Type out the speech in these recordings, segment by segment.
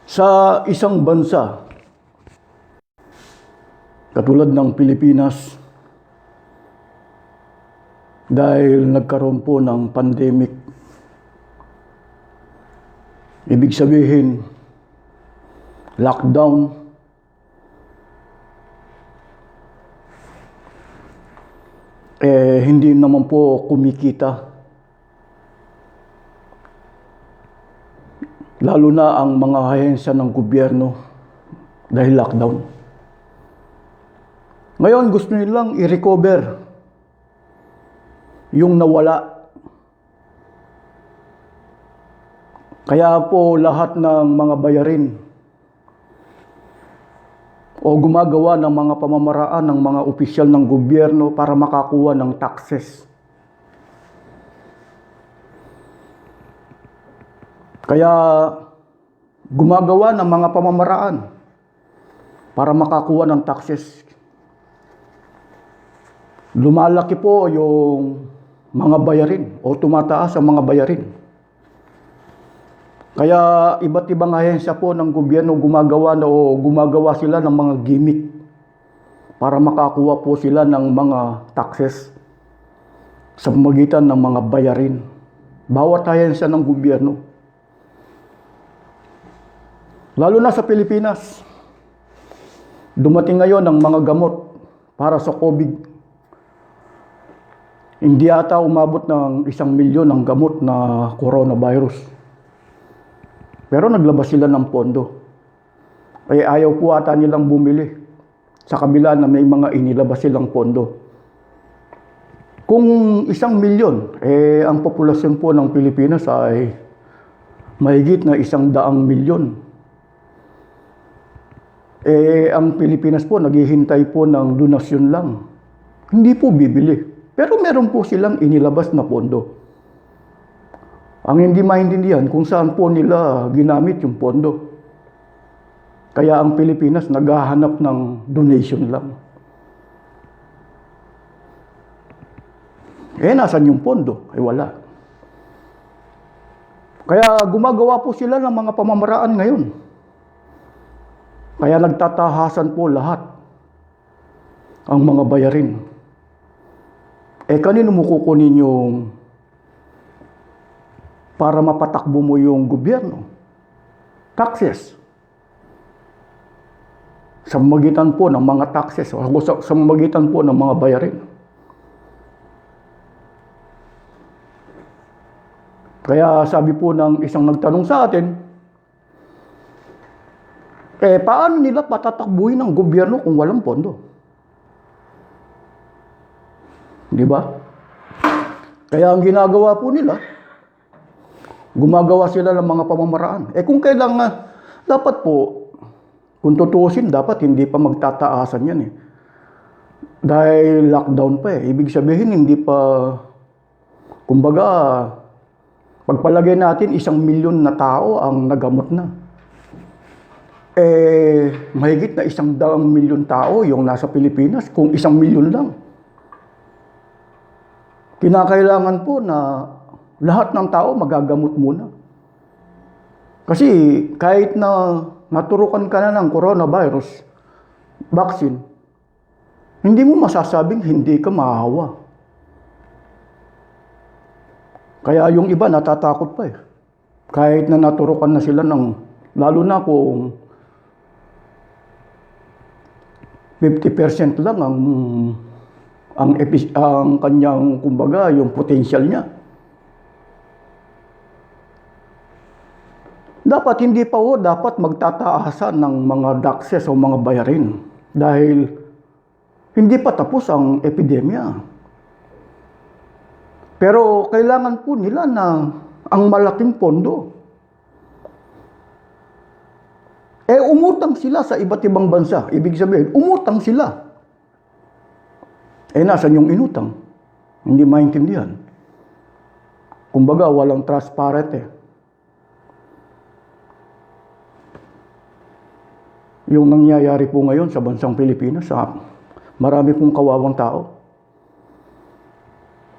Sa isang bansa, katulad ng Pilipinas, dahil nagkaroon po ng pandemic, ibig sabihin, lockdown, hindi naman po kumikita. Lalo na ang mga ahensya ng gobyerno dahil lockdown. Ngayon gusto nilang i-recover yung nawala. Kaya po lahat ng mga bayarin o gumagawa ng mga pamamaraan ng mga opisyal ng gobyerno para makakuha ng taxes. Kaya gumagawa ng mga pamamaraan para makakuha ng taxes. Lumalaki po yung mga bayarin o tumataas ang mga bayarin. Kaya iba't ibang ahensya po ng gobyerno gumagawa sila ng mga gimmick para makakuha po sila ng mga taxes sa pamamagitan ng mga bayarin. Bawat ahensya ng gobyerno. Lalo na sa Pilipinas, dumating ngayon ang mga gamot para sa COVID. Hindi ata umabot ng 1 milyon ang gamot na coronavirus. Pero naglabas sila ng pondo. Ayaw po ata nilang bumili sa kabila na may mga inilabas silang pondo. Kung 1 milyon, ang populasyon po ng Pilipinas ay mahigit na 100 milyon. Ang Pilipinas po, naghihintay po ng donasyon lang. Hindi po bibili. Pero meron po silang inilabas na pondo. Ang hindi maintindihan kung saan po nila ginamit yung pondo. Kaya ang Pilipinas naghahanap ng donation lang. Nasan yung pondo? Wala. Kaya gumagawa po sila ng mga pamamaraan ngayon. Kaya nagtatahasan po lahat ang mga bayarin. Kanino mo kukunin yung para mapatakbo mo yung gobyerno? Taxes. Sa pamamagitan po ng mga taxes o sa pamamagitan po ng mga bayarin. Kaya sabi po ng isang nagtanong sa atin, paano nila patatakbuhin ng gobyerno kung walang pondo? Di ba? Kaya ang ginagawa po nila, gumagawa sila ng mga pamamaraan. Kung kailangan, dapat po, kung tutuusin, dapat hindi pa magtataasan yan Dahil lockdown pa Ibig sabihin, hindi pa, kumbaga, pagpalagay natin, 1 milyon na tao ang nagamot na. Mahigit na 100 milyon tao yung nasa Pilipinas, kung 1 milyon lang. Kinakailangan po na lahat ng tao magagamot muna. Kasi kahit na naturukan ka na ng coronavirus vaccine, hindi mo masasabing hindi ka mahahawa. Kaya yung iba natatakot pa Kahit na naturukan na sila ng, lalo na kung 50% lang ang kanyang, kumbaga, yung potential niya. Dapat hindi pa dapat magtataasan ng mga taxes o mga bayarin dahil hindi pa tapos ang epidemya. Pero kailangan po nila na ang malaking pondo. Umutang sila sa iba't ibang bansa. Ibig sabihin, umutang sila. Nasan yung inutang? Hindi maintindihan. Kumbaga, walang transparent Yung nangyayari po ngayon sa bansang Pilipinas, marami pong kawawang tao.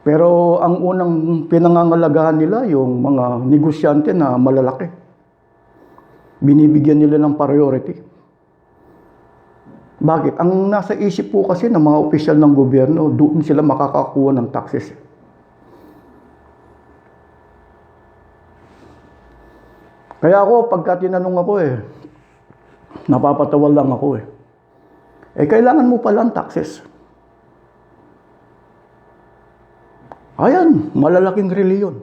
Pero ang unang pinangangalagahan nila yung mga negosyante na malalaki. binibigyan nila ng priority. Bakit? Ang nasa isip po kasi ng mga opisyal ng gobyerno, doon sila makakakuha ng taxes. Kaya ako, pagka tinanong ako napapatawa lang ako kailangan mo pala ang taxes. Ayan, malalaking reliyon.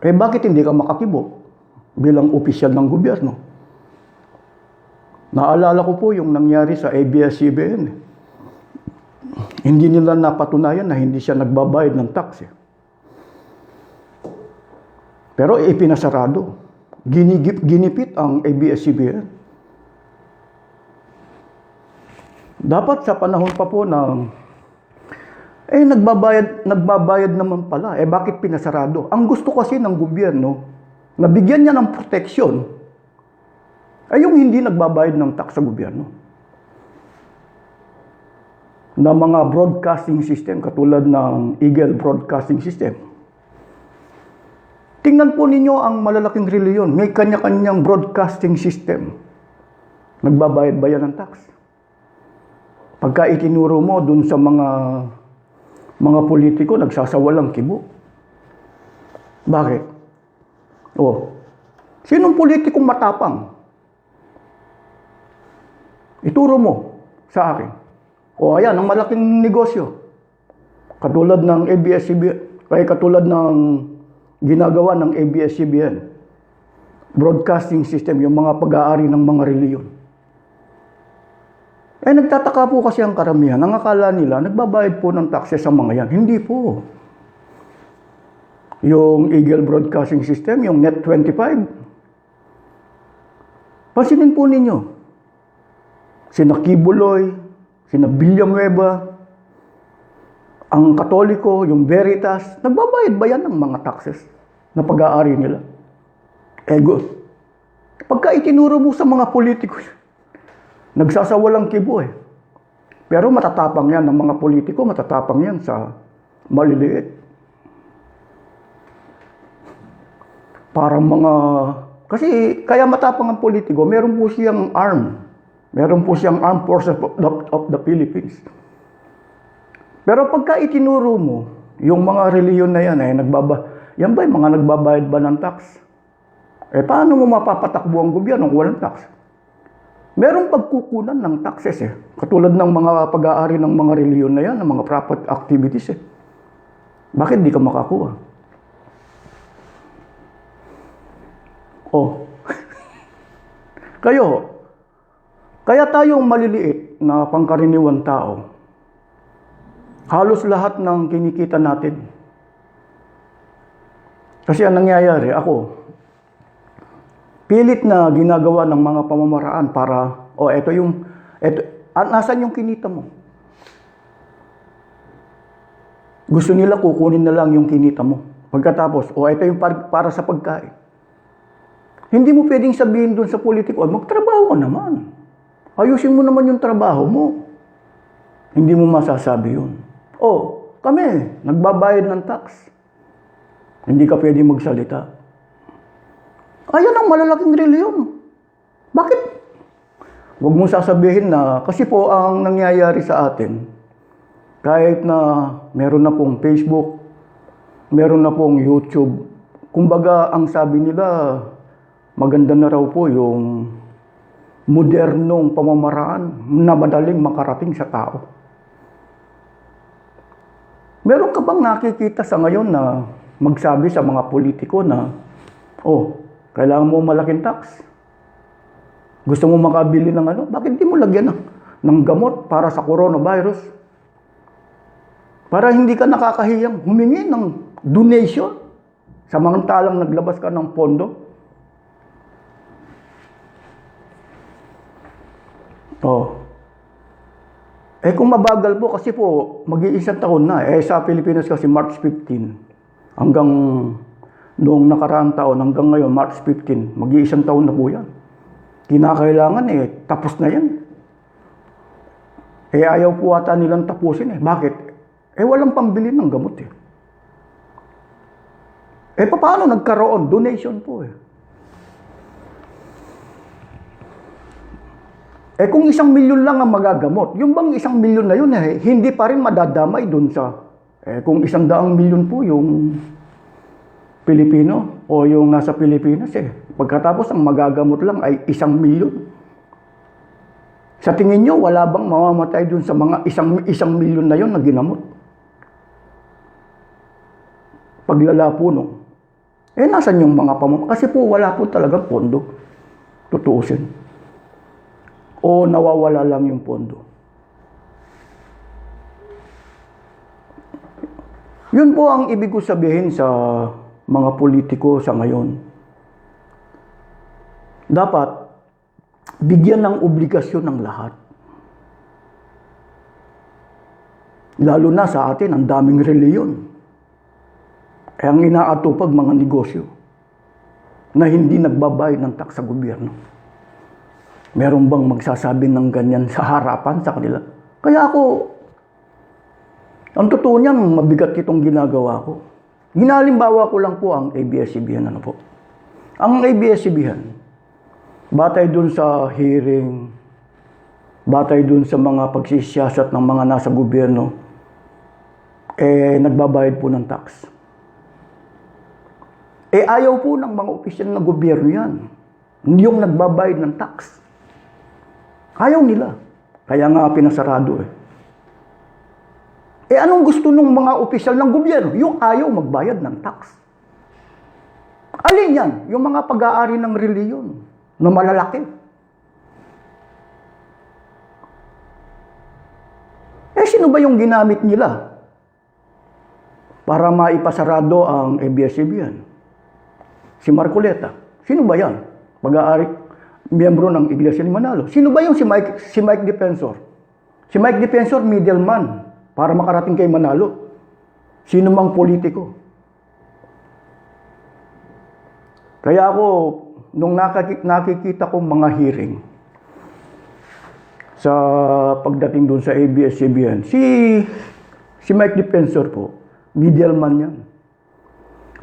Bakit hindi ka makakibo bilang opisyal ng gobyerno? Naalala ko po yung nangyari sa ABS-CBN. Hindi nila napatunayan na hindi siya nagbabayad ng tax. Pero ipinasarado. Ginipit ang ABS-CBN. Dapat sa panahon pa po ng nagbabayad naman pala. Bakit pinasarado? Ang gusto kasi ng gobyerno, nabigyan niya ng proteksyon, yung hindi nagbabayad ng tax sa gobyerno. Na mga broadcasting system, katulad ng Eagle Broadcasting System. Tingnan po ninyo ang malalaking reliyon. May kanya-kanyang broadcasting system. Nagbabayad ba yan ng tax? Pagka itinuro mo dun sa mga politiko, nagsasawalang kibo. Bakit? Sinong politikong matapang? Ituro mo sa akin. Ayan, ang malaking negosyo. Katulad ng ABS-CBN, katulad ng ginagawa ng ABS-CBN. Broadcasting system, yung mga pag-aari ng mga reliyon. Nagtataka po kasi ang karamihan. Ang akala nila, nagbabayad po ng taxes sa mga yan. Hindi po. Yung Eagle Broadcasting System, yung Net 25. Pansinin po ninyo. Sina Kibuloy, sina Villanueva, ang Katoliko, yung Veritas, nagbabayad ba yan ng mga taxes na pag-aari nila? Pagka itinuro mo sa mga politiko, nagsasawalang kibo Pero matatapang yan ng mga politiko, matatapang yan sa maliliit. Parang kasi kaya matapang ang politiko, meron po siyang arm. Meron po siyang Armed Forces of the Philippines. Pero pagka itinuro mo, yung mga reliyon na yan, yan ba yung mga nagbabayad ba ng tax? Paano mo mapapatakbo ang gobyerno kung walang tax? Meron pagkukunan ng taxes Katulad ng mga pag-aari ng mga reliyon na yan, ng mga property activities Bakit di ka makakuha? Kaya tayong maliliit na pangkaraniwang tao, halos lahat ng kinikita natin. Kasi ang nangyayari, pilit na ginagawa ng mga pamamaraan para, nasan yung kinita mo? Gusto nila kukunin na lang yung kinita mo. Pagkatapos, ito yung para sa pagkain. Hindi mo pwedeng sabihin dun sa politiko, magtrabaho ka naman. Ayusin mo naman yung trabaho mo. Hindi mo masasabi yun. Kami, nagbabayad ng tax. Hindi ka pwedeng magsalita. Ayan ang malalaking reliyon. Bakit? Huwag mo sasabihin na, kasi po ang nangyayari sa atin, kahit na meron na pong Facebook, meron na pong YouTube, kumbaga ang sabi nila, maganda na raw po yung modernong pamamaraan na madaling makarating sa tao. Meron ka bang nakikita sa ngayon na magsabi sa mga politiko na, kailangan mo malaking tax? Gusto mo makabili ng Bakit di mo lagyan ng gamot para sa coronavirus? Para hindi ka nakakahiyang humingi ng donation samantalang naglabas ka ng pondo? Kung mabagal po, kasi po, mag-iisang taon na. Sa Pilipinas kasi March 15. Hanggang noong nakaraang taon, hanggang ngayon, March 15. Mag-iisang taon na po yan. Kinakailangan tapos na yan. Ayaw po ata nilang tapusin Bakit? Walang pambili ng gamot Paano nagkaroon? Donation po eh. Kung 1,000,000 lang ang magagamot, yung bang 1,000,000 na yun hindi pa rin madadamay dun sa, kung 100,000,000 po yung Pilipino o yung nasa Pilipinas pagkatapos ang magagamot lang ay 1,000,000. Sa tingin nyo, wala bang mamamatay dun sa mga 1,000,000 na yun na ginamot? Paglala po nung, nasan yung mga kasi po wala po talagang pondo, tutuusin. O nawawala lang yung pondo. Yun po ang ibig ko sabihin sa mga politiko sa ngayon. Dapat bigyan ng obligasyon ng lahat. Lalo na sa atin, ang daming reliyon. Ang inaatupag mga negosyo na hindi nagbabayad ng tax sa gobyerno. Meron bang magsasabi ng ganyan sa harapan sa kanila? Kaya ako, ang totoo niyan, mabigat itong ginagawa ko. Ginalimbawa ko lang po ang ABS-CBN. Ano po? Ang ABS-CBN, batay dun sa hearing, batay dun sa mga pagsisiyasat ng mga nasa gobyerno, nagbabayad po ng tax. Ayaw po ng mga opisyal ng gobyerno yan. Yung nagbabayad ng tax. Ayaw nila. Kaya nga pinasarado anong gusto ng mga opisyal ng gobyerno? Yung ayaw magbayad ng tax. Alin yan? Yung mga pag-aari ng reliyon na malalaki. Sino ba yung ginamit nila para maipasarado ang ABS-CBN? Si Marcoleta. Sino ba yan? Pag-aari miyembro ng Iglesia ni Manalo. Sino ba yung si Mike Defensor? Si Mike Defensor, middleman para makarating kay Manalo. Sino mang politiko. Kaya ako, nung nakikita ko mga hearing sa pagdating doon sa ABS-CBN, si Mike Defensor po, middleman yan.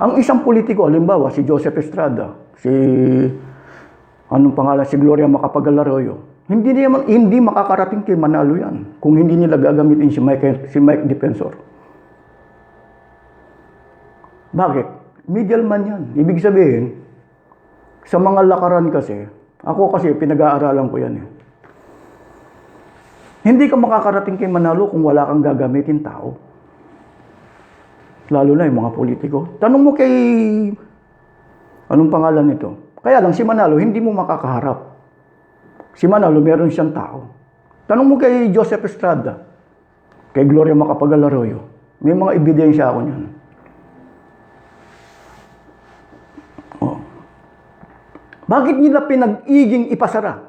Ang isang politiko, halimbawa, si Joseph Estrada, anong pangalan, si Gloria Macapagal-Arroyo, hindi makakarating kay Manalo yan kung hindi nila gagamitin si Mike Defensor. Bakit? Middleman yan. Ibig sabihin, sa mga lakaran kasi, ako kasi pinag-aaralan ko yan Hindi ka makakarating kay Manalo kung wala kang gagamitin tao. Lalo na yung mga politiko. Tanong mo kay, anong pangalan nito? Kaya lang si Manalo, hindi mo makakaharap. Si Manalo, meron siyang tao. Tanong mo kay Joseph Estrada, kay Gloria Macapagal-Arroyo, may mga ebidensya ako niyan. Bakit nila pinag-iging ipasara?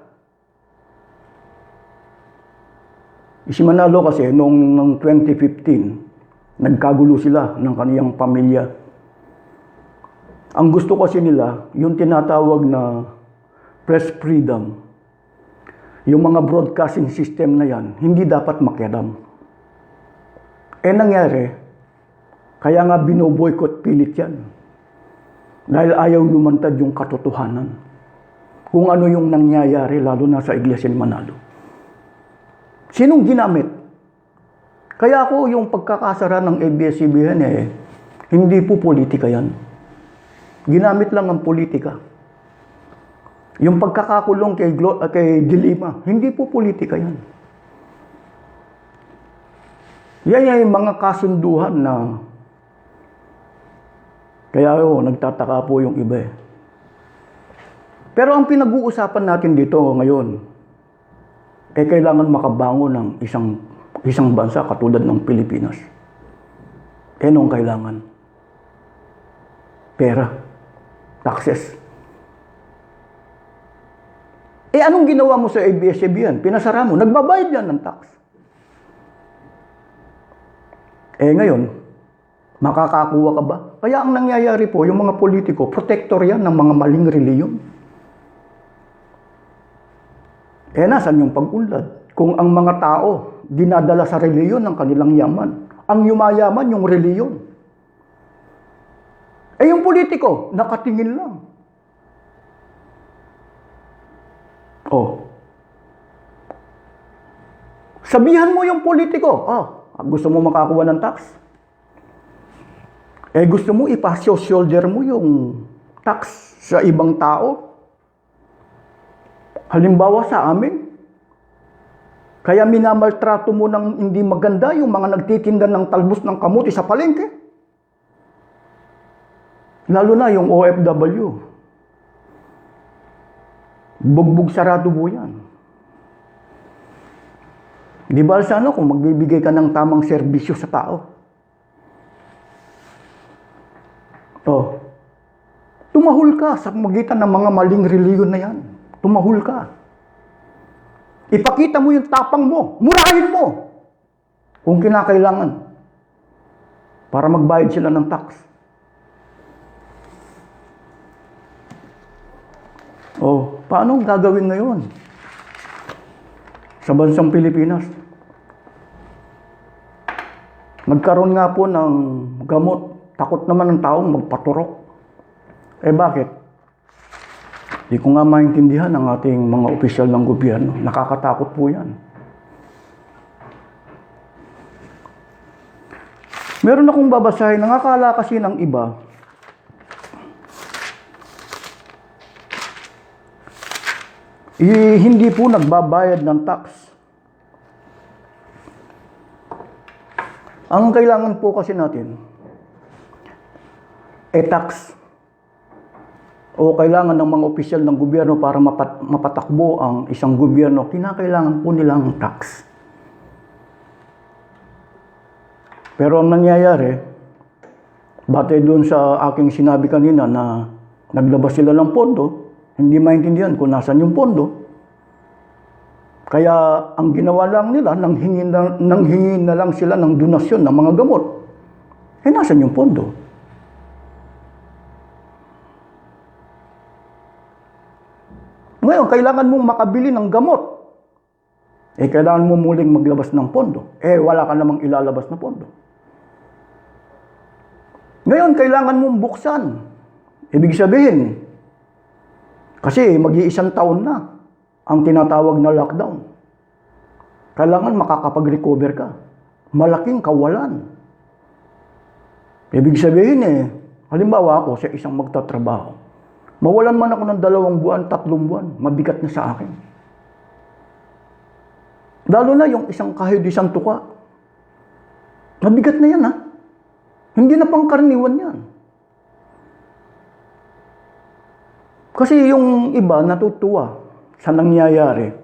Si Manalo kasi, noong 2015, nagkagulo sila ng kaniyang pamilya. Ang gusto kasi nila, yung tinatawag na press freedom, yung mga broadcasting system na yan, hindi dapat makialam. Nangyari, kaya nga binoboykot pilit yan. Dahil ayaw lumantad yung katotohanan. Kung ano yung nangyayari, lalo na sa Iglesia ni Manalo. Sinong ginamit? Kaya ako yung pagkakasara ng ABS-CBN hindi po politika yan. Ginamit lang ang politika. Yung pagkakakulong kay De Lima, hindi po politika yan. Yan yung mga kasunduhan na kaya nagtataka po yung iba Pero ang pinag-uusapan natin dito ngayon, kailangan makabangon ng isang bansa katulad ng Pilipinas. Anong kailangan? Pera. Taxes. Anong ginawa mo sa ABS-CBN? Pinasara mo. Nagbabayad yan ng tax. Ngayon, makakakuha ka ba? Kaya ang nangyayari po, yung mga politiko, protector yan ng mga maling reliyon. Nasan yung pag-unlad? Kung ang mga tao dinadala sa reliyon ng kanilang yaman, ang yumayaman yung reliyon. Eh yung politiko, nakatingin lang. Oh. Sabihan mo yung politiko, gusto mo makakuha ng tax? Eh gusto mo ipa-shoulder mo yung tax sa ibang tao? Halimbawa sa amin, kaya minamaltrato mo ng hindi maganda yung mga nagtitinda ng talbos ng kamuti sa palengke. Lalo na yung OFW. Bugbog sarado po yan. Di ba sana kung magbibigay ka ng tamang serbisyo sa tao? Tumahol ka sa magitan ng mga maling reliyon na yan. Tumahol ka. Ipakita mo yung tapang mo. Murahin mo. Kung kinakailangan. Para magbayad sila ng tax. Paano ang gagawin ngayon? Sa bansang Pilipinas. Nagkaroon nga po ng gamot. Takot naman ng taong magpaturok. Bakit? Di ko nga maintindihan ang ating mga opisyal ng gobyerno. Nakakatakot po yan. Meron akong babasahin, nakakala kasi ng iba, hindi po nagbabayad ng tax. Ang kailangan po kasi natin, tax. O kailangan ng mga opisyal ng gobyerno para mapatakbo ang isang gobyerno, kinakailangan po nilang tax. Pero ang nangyayari, batay doon sa aking sinabi kanina na naglabas sila ng pondo, hindi maintindihan kung nasan yung pondo. Kaya ang ginawa lang nila, nanghingi na lang sila ng donasyon ng mga gamot. Nasan yung pondo? Ngayon, kailangan mong makabili ng gamot. Kailangan mo muling maglabas ng pondo. Wala ka namang ilalabas na pondo. Ngayon, kailangan mong buksan. Ibig sabihin, kasi mag-iisang taon na ang tinatawag na lockdown. Kailangan makakapag-recover ka. Malaking kawalan. Ibig sabihin halimbawa ako sa isang magtatrabaho. Mawalan man ako ng 2 buwan, 3 buwan, mabigat na sa akin. Lalo na yung kahit isang tuka. Mabigat na yan Hindi na pangkaraniwan yan. Kasi yung iba natutuwa sa nangyayari.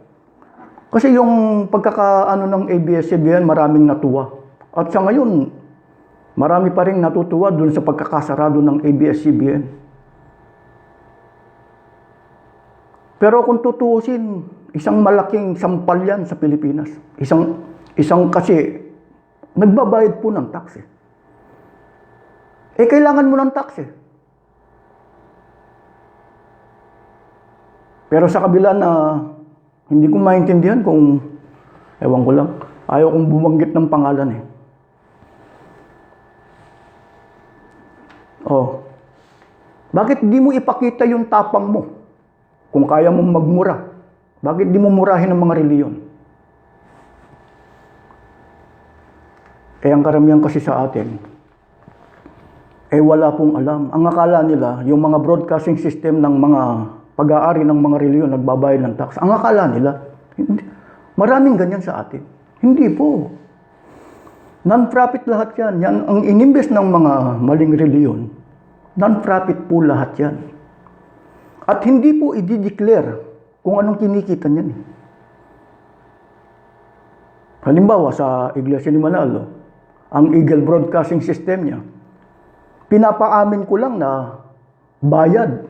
Kasi yung pagkakaano ng ABS-CBN maraming natuwa. At sa ngayon, marami pa rin natutuwa dun sa pagkakasarado ng ABS-CBN. Pero kung tutuusin, isang malaking sampal yan sa Pilipinas. Isang kasi, nagbabayad po ng tax kailangan mo ng tax Pero sa kabila na, hindi ko maintindihan kung, ewan ko lang, ayaw kong bumanggit ng pangalan Bakit di mo ipakita yung tapang mo? Kung kaya mong magmura, bakit di mo murahin ang mga reliyon? Ang karamihan kasi sa atin, wala pong alam. Ang akala nila, yung mga broadcasting system ng mga pag-aari ng mga reliyon, nagbabayad ng tax. Ang akala nila, maraming ganyan sa atin. Hindi po. Non-profit lahat yan. Ang inimbes ng mga maling reliyon, non-profit po lahat yan. At hindi po i-declare kung anong kinikita niyan Halimbawa, sa Iglesia ni Manalo, ang Eagle Broadcasting System niya, pinapaamin ko lang na bayad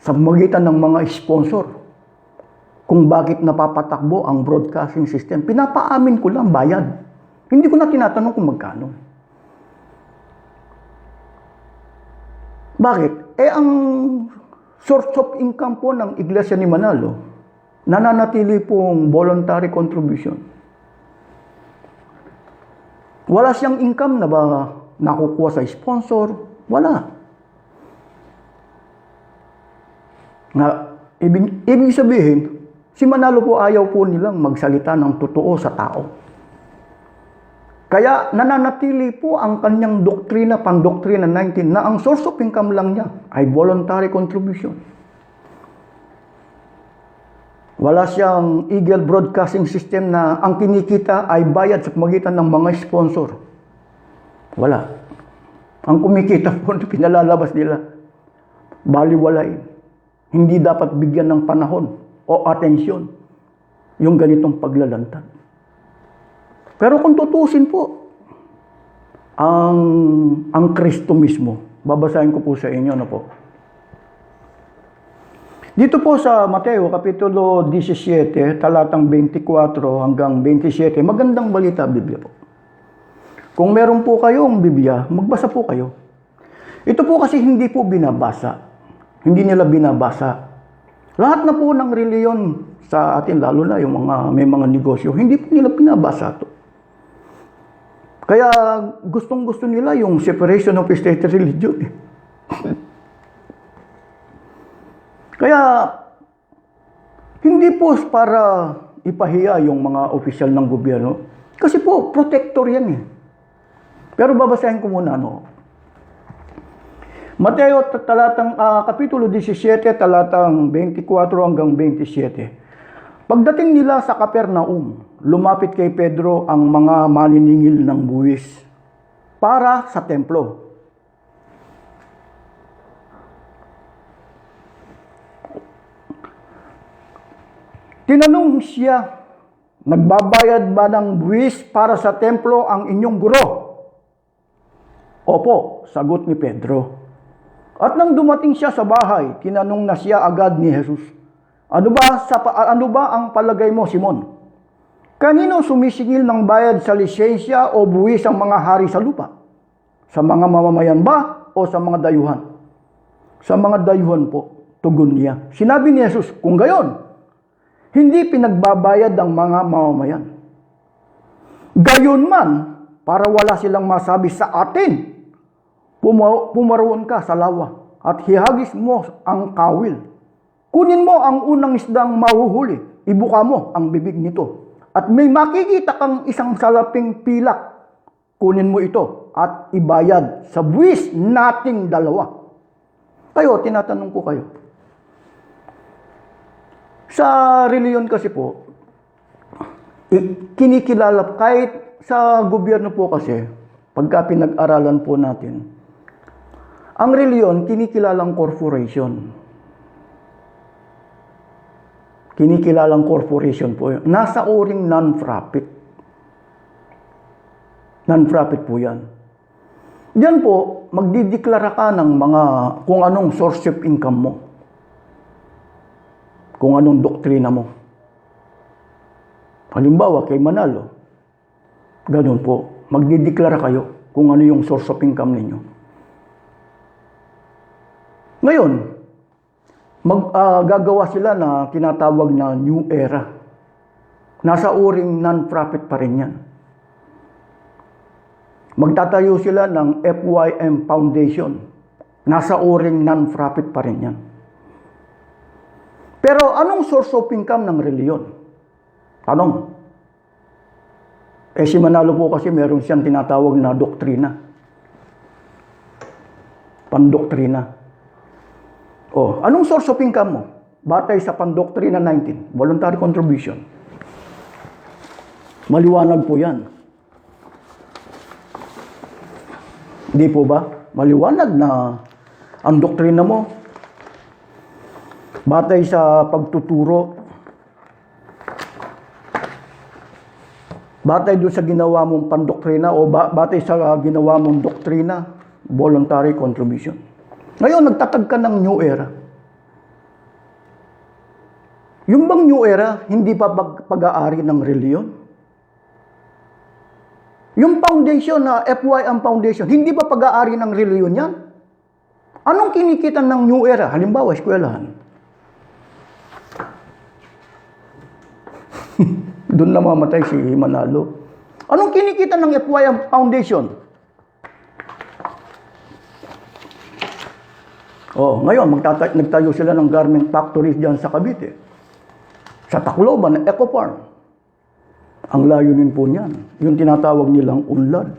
sa magitan ng mga sponsor kung bakit napapatakbo ang broadcasting system. Pinapaamin ko lang bayad. Hindi ko na tinatanong kung magkano. Bakit? Ang source of income po ng Iglesia ni Manalo, nananatili pong voluntary contribution. Wala siyang income na ba nakukuha sa sponsor? Wala. Nga, ibig sabihin, si Manalo po ayaw po nilang magsalita ng totoo sa tao. Kaya nananatili po ang kanyang doktrina, pandoktrina 19, na ang source of income lang niya ay voluntary contribution. Wala siyang Eagle Broadcasting System na ang kinikita ay bayad sa pamagitan ng mga sponsor. Wala. Ang kumikita po, pinalalabas nila, baliwalain. Hindi dapat bigyan ng panahon o atensyon yung ganitong paglalantad. Pero kung tutusin po, ang Kristo mismo, babasahin ko po sa inyo, ano po. Dito po sa Mateo, Kapitulo 17, talatang 24 hanggang 27, magandang balita, Biblia po. Kung meron po kayong Biblia, magbasa po kayo. Ito po kasi hindi po binabasa. Hindi nila binabasa. Lahat na po ng reliyon sa atin, lalo na yung may mga negosyo, hindi po nila binabasa to. Kaya gustong-gusto nila yung separation of state religion. Kaya hindi po para ipahiya yung mga opisyal ng gobyerno. Kasi po, protector yan eh. Pero babasahin ko muna, Mateo Kapitulo 17, talatang 24 hanggang 27. Pagdating nila sa Capernaum, lumapit kay Pedro ang mga maniningil ng buwis para sa templo. Tinanong siya, nagbabayad ba ng buwis para sa templo ang inyong guro? Opo, sagot ni Pedro. At nang dumating siya sa bahay, tinanong na siya agad ni Jesus, ano ba ang palagay mo, Simon? Kanino sumisingil ng bayad sa lisensya o buwis ang mga hari sa lupa? Sa mga mamamayan ba o sa mga dayuhan? Sa mga dayuhan po, tugon niya. Sinabi ni Jesus, kung gayon, hindi pinagbabayad ang mga mamamayan. Gayon man, para wala silang masabi sa atin, pumaroon ka sa lawa at hihagis mo ang kawil. Kunin mo ang unang isdang mahuhuli, ibuka mo ang bibig nito. At may makikita kang isang salaping pilak. Kunin mo ito at ibayad sa buwis nating dalawa. Kayo, tinatanong ko kayo. Sa reliyon kasi po, kinikilala, kahit sa gobyerno po kasi, pagka pinag-aralan po natin, ang reliyon, kinikilalang corporation. Kinikilalang corporation po yun. Nasa uring non-profit. Non-profit po yan. Diyan po, magdideklara ka ng mga kung anong source of income mo. Kung anong doktrina mo. Halimbawa, kay Manalo, ganun po, magdideklara kayo kung ano yung source of income ninyo. Ngayon, gagawa sila na tinatawag na New Era. Nasa uring non-profit pa rin yan. Magtatayo sila ng FYM Foundation. Nasa uring non-profit pa rin yan. Pero anong source of income ng reliyon? Tanong. Si Manalo po kasi meron siyang tinatawag na doktrina. Pandoktrina. Anong source of income mo? Batay sa pandoktrina 19, voluntary contribution. Maliwanag po yan. Di po ba? Maliwanag na ang doktrina mo, batay sa pagtuturo, batay doon sa ginawa mong pandoktrina o batay sa ginawa mong doktrina, voluntary contribution. Ngayon, nagtatag ka ng New Era. Yung bang New Era, hindi pa pag-aari ng reliyon? Yung foundation na FYM Foundation, hindi ba pag-aari ng reliyon yan? Anong kinikita ng New Era? Halimbawa, eskwelahan. Doon namamatay si Manalo. Anong kinikita ng FYM Foundation? Oh, ngayon, nagtayo sila ng garment factories diyan sa Cavite. Sa Tacloban, Eco Farm. Ang layunin po niyan, yung tinatawag nilang unlad.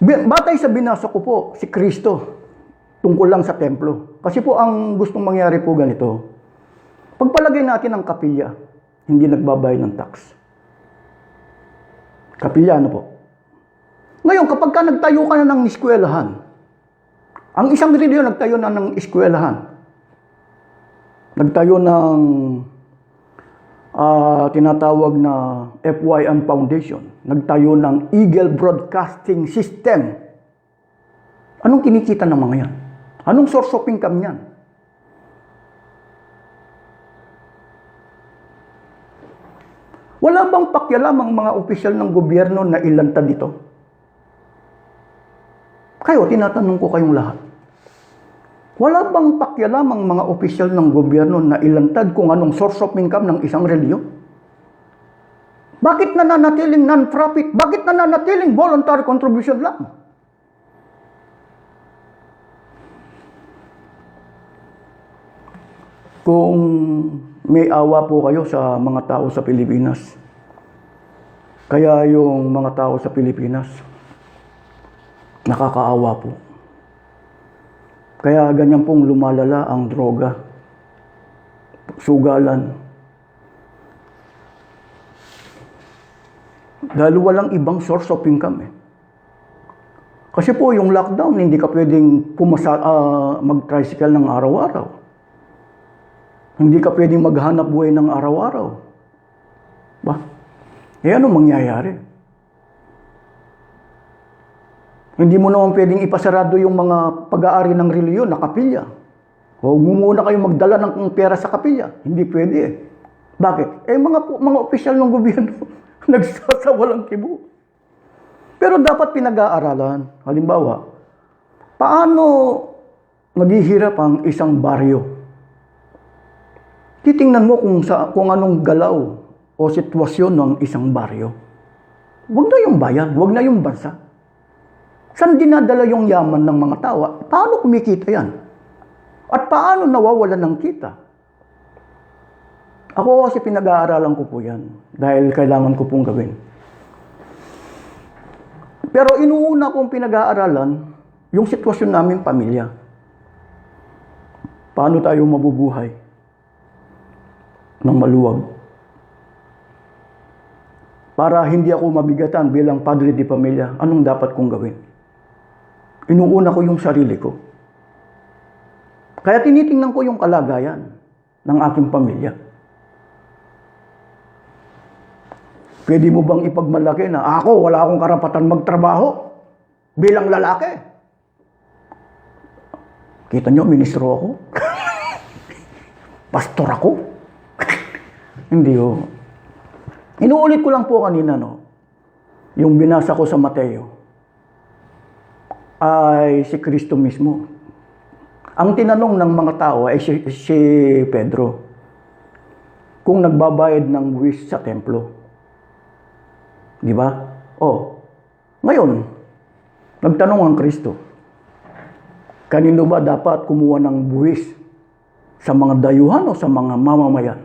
Batay sa binasa ko po, si Kristo, tungkol lang sa templo. Kasi po ang gustong mangyari po ganito, pagpalagay natin ang kapilya, hindi nagbabayad ng tax. Kapilya, ano po? Ngayon, kapag ka nagtayo ka na ng eskwelahan, ang isang reliyon nagtayo na ng eskwelahan, nagtayo ng tinatawag na FYM Foundation, nagtayo ng Eagle Broadcasting System. Anong kinikita ng mga yan? Anong source of income yan? Wala bang pakialam ang mga opisyal ng gobyerno na ilantad ito? Kayo, tinatanong ko kayong lahat. Wala bang pakialam ang mga opisyal ng gobyerno na ilantad kung anong source of income ng isang reliyon? Bakit nananatiling non-profit? Bakit nananatiling voluntary contribution lang? Kung may awa po kayo sa mga tao sa Pilipinas, kaya yung mga tao sa Pilipinas, nakakaawa po. Kaya ganyan pong lumalala ang droga, sugalan. Dahil walang ibang source of income eh. Kasi po yung lockdown, hindi ka pwedeng mag-tricycle ng araw-araw. Hindi ka pwedeng maghanap buhay ng araw-araw. Ba? Eh ano mangyayari? Hindi mo naman pwedeng ipasarado yung mga pag-aari ng reliyon na kapilya. O muna kayo magdala ng pera sa kapilya. Hindi pwede eh. Bakit? Eh mga opisyal ng gobyerno nagsasawalang kibo. Pero dapat pinag-aaralan. Halimbawa, paano naghihirap ang isang baryo? Titingnan mo kung anong galaw o sitwasyon ng isang baryo. Huwag na yung bayan, huwag na yung bansa. Saan dinadala yung yaman ng mga tao? Paano kumikita yan? At paano nawawalan ng kita? Ako kasi pinag-aaralan ko po yan dahil kailangan ko pong gawin. Pero inuuna kong pinag-aaralan yung sitwasyon namin pamilya. Paano tayo mabubuhay ng maluwag? Para hindi ako mabigatan bilang padre di pamilya, anong dapat kong gawin? Inuuna ko yung sarili ko. Kaya tinitingnan ko yung kalagayan ng aking pamilya. Pwede mo bang ipagmalaki na ako, wala akong karapatan magtrabaho bilang lalaki? Kita nyo, ministro ako? Pastor ako? Hindi ho. Inuulit ko lang po kanina, no? Yung binasa ko sa Mateo ay si Kristo mismo. Ang tinanong ng mga tao ay si Pedro kung nagbabayad ng buwis sa templo. Di ba? Oh, ngayon, nagtanong ang Kristo, kanino ba dapat kumuha ng buwis? Sa mga dayuhan o sa mga mamamayan?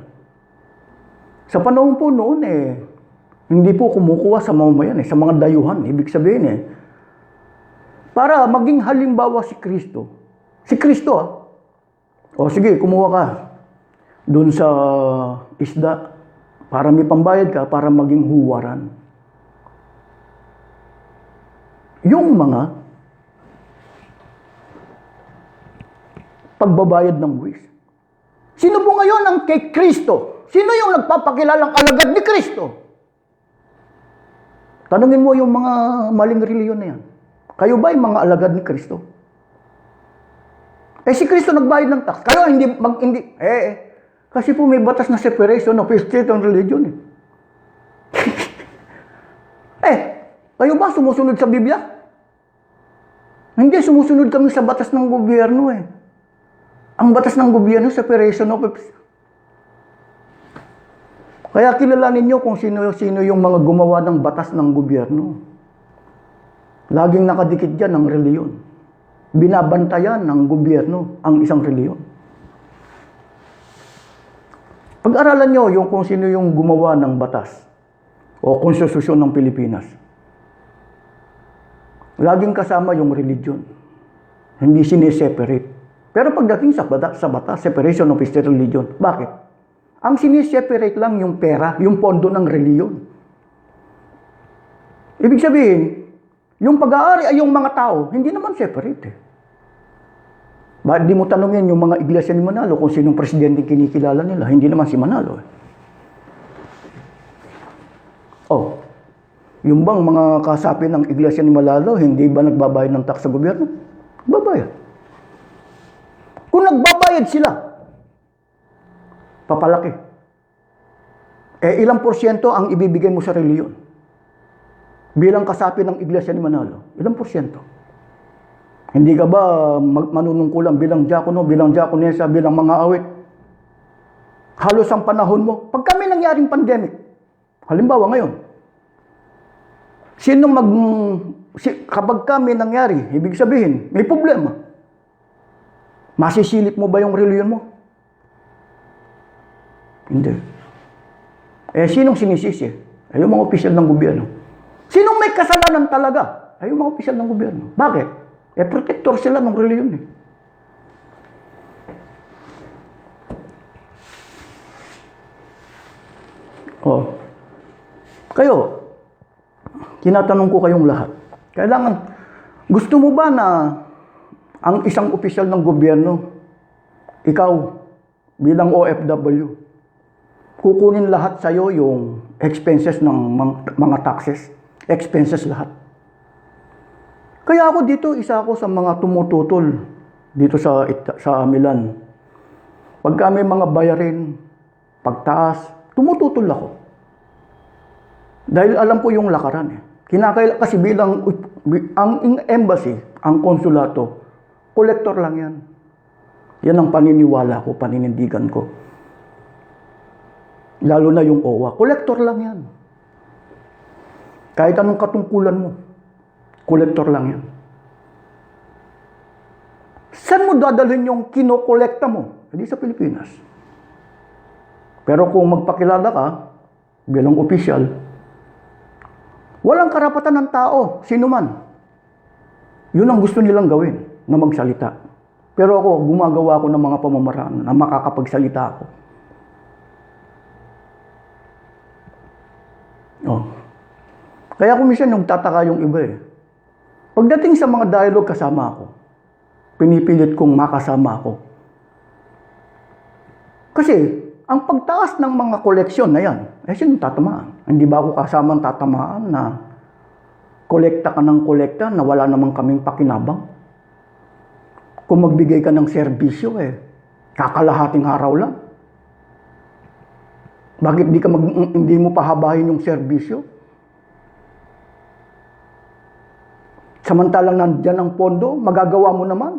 Sa panahon po noon hindi po kumukuha sa mamamayan sa mga dayuhan. Ibig sabihin para maging halimbawa si Kristo. Si Kristo O sige, kumuha ka doon sa isda para may pambayad ka para maging huwaran. Yung mga pagbabayad ng buwis. Sino po ngayon ang kay Kristo? Sino yung nagpapakilalang alagad ni Kristo? Tanungin mo yung mga maling reliyon na yan. Kayo ba yung mga alagad ni Kristo? Si Kristo nagbayad ng tax. Kayo hindi. Kasi po may batas na separation of state and religion. Kayo ba sumusunod sa Biblia? Hindi, sumusunod kami sa batas ng gobyerno Ang batas ng gobyerno, separation of Kaya kilalanin nyo kung sino yung mga gumawa ng batas ng gobyerno. Laging nakadikit dyan ang reliyon. binabantayan ng gobyerno ang isang reliyon. Pag-aralan nyo yung kung sino yung gumawa ng batas o konstitusyon ng Pilipinas. Laging kasama yung religion. Hindi siniseparate. Pero pagdating sa batas, separation of state religion. Bakit? Ang siniseparate lang yung pera, yung pondo ng reliyon. Ibig sabihin, yung pag-aari ay yung mga tao, hindi naman separate eh. Bakit di mo tanongin yung mga iglesia ni Manalo kung sinong presidente kinikilala nila? Hindi naman si Manalo eh. Oh, yung bang mga kasapi ng iglesia ni Manalo, hindi ba nagbabayad ng tax sa gobyerno? Babayad. Kung nagbabayad sila, papalaki. Eh ilang porsyento ang ibibigay mo sa reliyon? Bilang kasapi ng iglesia ni Manalo, ilang porsyento? Hindi ka ba manunungkulan bilang diakono, bilang diakonesa, bilang mga awit? Halos ang panahon mo. Pag kami nangyaring pandemic, halimbawa ngayon, kapag kami nangyari, ibig sabihin, may problema. Masisilip mo ba yung reliyon mo? Hindi. Eh, sinong sinisisi? Ay, yung mga opisyal ng gobyerno. Sinong may kasalanan talaga? Ay, yung mga opisyal ng gobyerno. Bakit? Eh, protector sila ng reliyon eh. Oh. Kayo, tinatanong ko kayong lahat. Kailangan, gusto mo ba na ang isang opisyal ng gobyerno, ikaw, bilang OFW, kukunin lahat sa'yo yung expenses ng mga taxes, expenses lahat. Kaya ako dito, isa ako sa mga tumututol dito sa Milan. Pag kami mga bayarin, pagtaas, tumututol ako. Dahil alam ko yung lakaran eh. Kasi bilang ang embassy, ang konsulato, kolektor lang yan. Yan ang paniniwala ko, paninindigan ko. Lalo na yung OWA, kolektor lang yan. Kahit anong katungkulan mo, kolektor lang yan. Saan mo dadalhin yung kinokolekta mo? Hindi sa Pilipinas. Pero kung magpakilala ka bilang opisyal, walang karapatan ng tao, sino man. Yun ang gusto nilang gawin, na magsalita. Pero ako, gumagawa ko ng mga pamamaraan na makakapagsalita ako. Oh. Kaya kung minsan yung tataka yung iba eh. Pagdating sa mga dialogue kasama ako, pinipilit kong makasama ako. Kasi, ang pagtaas ng mga koleksyon na yan, eh sino tatamaan? Hindi ba ako kasamang tatamaan na kolekta ka ng kolekta na wala namang kaming pakinabang? Kung magbigay ka ng serbisyo eh, kakalahating araw lang. Bakit hindi mo pahabahin yung serbisyo? Samantalang nandyan ang pondo, magagawa mo naman.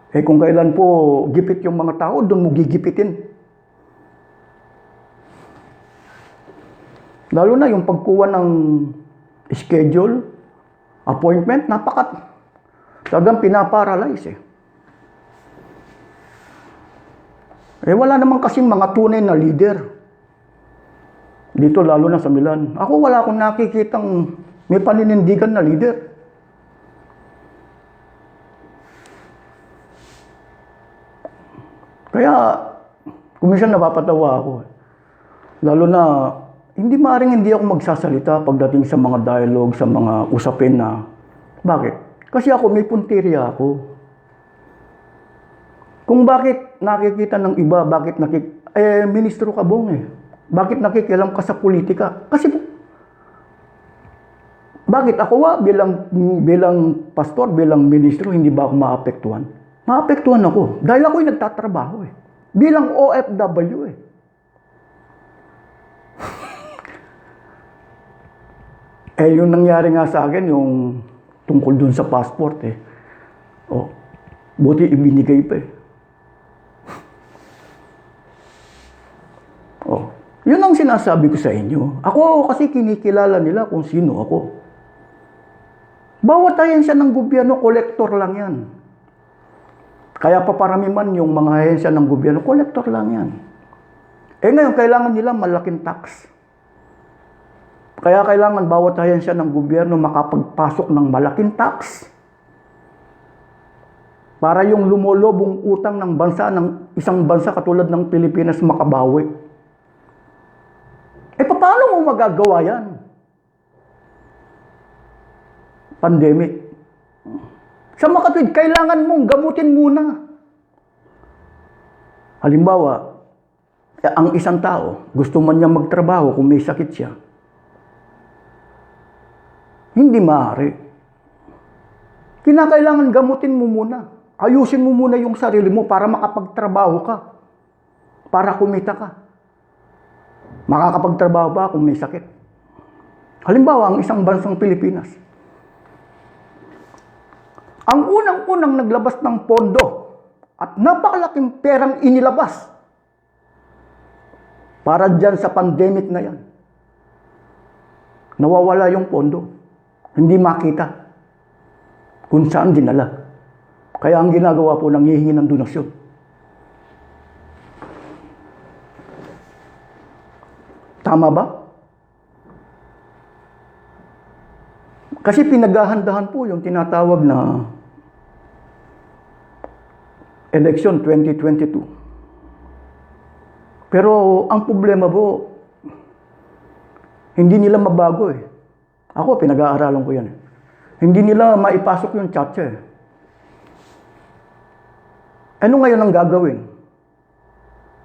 Eh kung kailan po gipit yung mga tao, doon mo gigipitin. Lalo na yung pagkuha ng schedule, appointment, talagang pinaparalyze eh. Eh wala naman kasing mga tunay na leader. Dito lalo na sa Milan. Ako wala akong nakikitang may paninindigan na leader. Kaya, kuminsan napapatawa ako. Lalo na, hindi ako magsasalita pagdating sa mga dialogue, sa mga usapin na, bakit? Kasi ako may puntirya ako. Kung bakit nakikita ng iba, ministro ka bong eh. Bakit nakikialam ka sa politika? Kasi, bakit ako bilang pastor, bilang ministro, hindi ba ako maapektuhan? Maapektuhan ako. Dahil ako'y nagtatrabaho eh. Bilang OFW eh. Eh, yung nangyari nga sa akin, yung tungkol dun sa passport eh. Oh, buti ibinigay pa eh. Oh, yun ang sinasabi ko sa inyo. Ako kasi kinikilala nila kung sino ako. Bawat ahensya ng gobyerno, kolektor lang yan. Kaya paparami man yung mga ahensya ng gobyerno, kolektor lang yan. Ngayon, kailangan nila malaking tax. Kaya kailangan bawat ahensya ng gobyerno makapagpasok ng malaking tax para yung lumolobong utang ng bansa, ng isang bansa katulad ng Pilipinas, makabawi. Paano mo magagawa yan? Pandemic. Sa makatwid, kailangan mong gamutin muna. Halimbawa, ang isang tao, gusto man niya magtrabaho kung may sakit siya. Hindi maaari. Kinakailangan gamutin mo muna. Ayusin mo muna yung sarili mo para makapagtrabaho ka. Para kumita ka. Makakapagtrabaho ba kung may sakit? Halimbawa, ang isang bansang Pilipinas. Ang unang-unang naglabas ng pondo at napakalaking perang inilabas para dyan sa pandemic na yan. Nawawala yung pondo. Hindi makita kung saan dinala. Kaya ang ginagawa po, nanghihingi ng donasyon. Tama ba? Kasi pinaghahandahan po yung tinatawag na election 2022. Pero ang problema po, hindi nila mabago eh. Ako, pinag-aaralan ko yan eh. Hindi nila maipasok yung tiyatsa eh. Ano ngayon ang gagawin?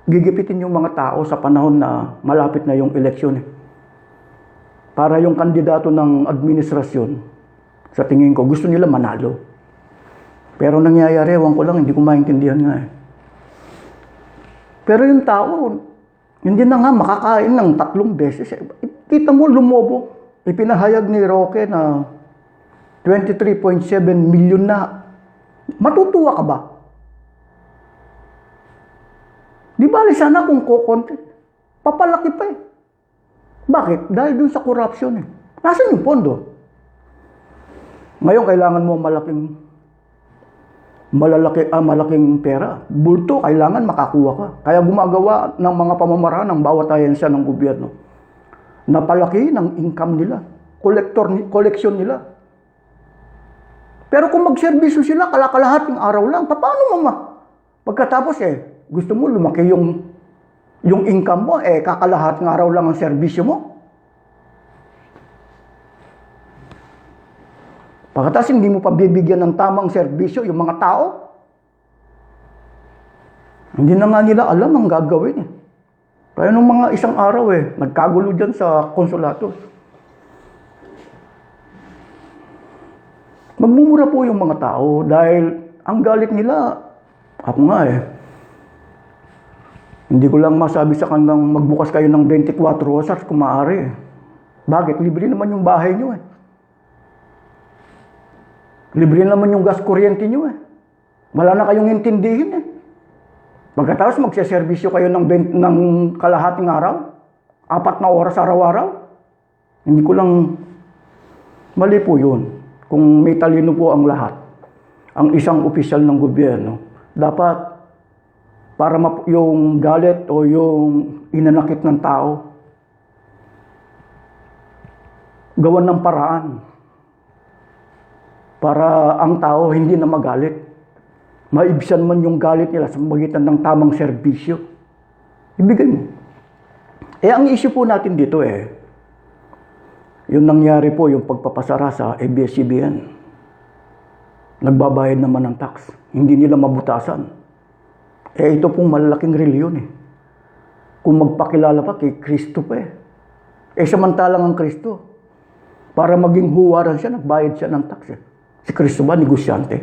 Gigipitin yung mga tao sa panahon na malapit na yung eleksyon eh. Para yung kandidato ng administrasyon, sa tingin ko, gusto nila manalo. Pero nangyayari, ewan ko lang, hindi ko maintindihan nga eh. Pero yung tao, hindi na nga makakain ng 3 beses. Kita mo, lumobo. Ipinahayag ni Roque na 23.7 million na. Matutuwa ka ba? Di bali sana kung kukonti. Papalaki pa eh. Bakit? Dahil dun sa corruption eh. Nasaan yung pondo? Ngayon, kailangan mo malaking pera. Bulto, kailangan makakuha ka. Kaya gumagawa ng mga pamamaraan ng bawat ahensya ng gobyerno. Napalaki ng income nila. Koleksyon nila. Pero kung magserbisyo sila, kalakalahating araw lang, paano mama? Pagkatapos gusto mo lumaki yung income mo, kakalahating araw lang ang serbisyo mo. Pagkatapos hindi mo pa bibigyan ng tamang serbisyo yung mga tao. Hindi na nga nila alam ang gagawin eh. Kaya nung mga isang araw nagkagulo dyan sa konsulato. Magmumura po yung mga tao dahil ang galit nila, ako nga hindi ko lang masabi sa kanilang magbukas kayo ng 24 oras kung maaari. Bakit? Libre naman yung bahay nyo Libre naman yung gas kuryente nyo Wala na kayong intindihin Pagkatapos magseservisyo kayo ng kalahating araw, 4 na oras araw-araw. Hindi ko lang, mali po yun. Kung may talino po ang lahat, ang isang opisyal ng gobyerno, dapat para yung galit o yung inanakit ng tao, gawan ng paraan para ang tao hindi na magalit. Maibsan man yung galit nila sa magitan ng tamang serbisyo. Ibigay mo. Ang issue po natin dito yung nangyari po yung pagpapasara sa ABS-CBN. Nagbabayad naman ng tax. Hindi nila mabutasan. Ito pong malalaking reliyon Kung magpakilala pa kay Kristo pa samantalang ang Kristo, para maging huwaran siya, nagbayad siya ng tax Si Kristo ba, negosyante?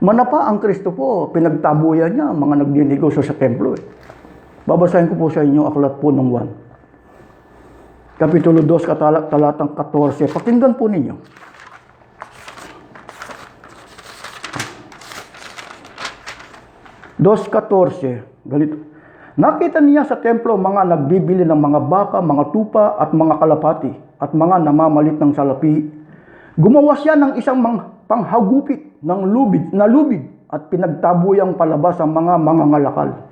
Manapa ang Kristo po, pinagtabuyan niya ang mga nagninegosyo sa templo Babasahin ko po sa inyo aklat po ng 1. Kapitulo 2, talatang 14. Pakinggan po ninyo. Dos 14. Ganito. Nakita niya sa templo mga nagbibili ng mga baka, mga tupa at mga kalapati at mga namamalit ng salapi Gumawa siya ng isang panghagupit ng lubid at pinagtabuyang palabas ang mga mangangalakal.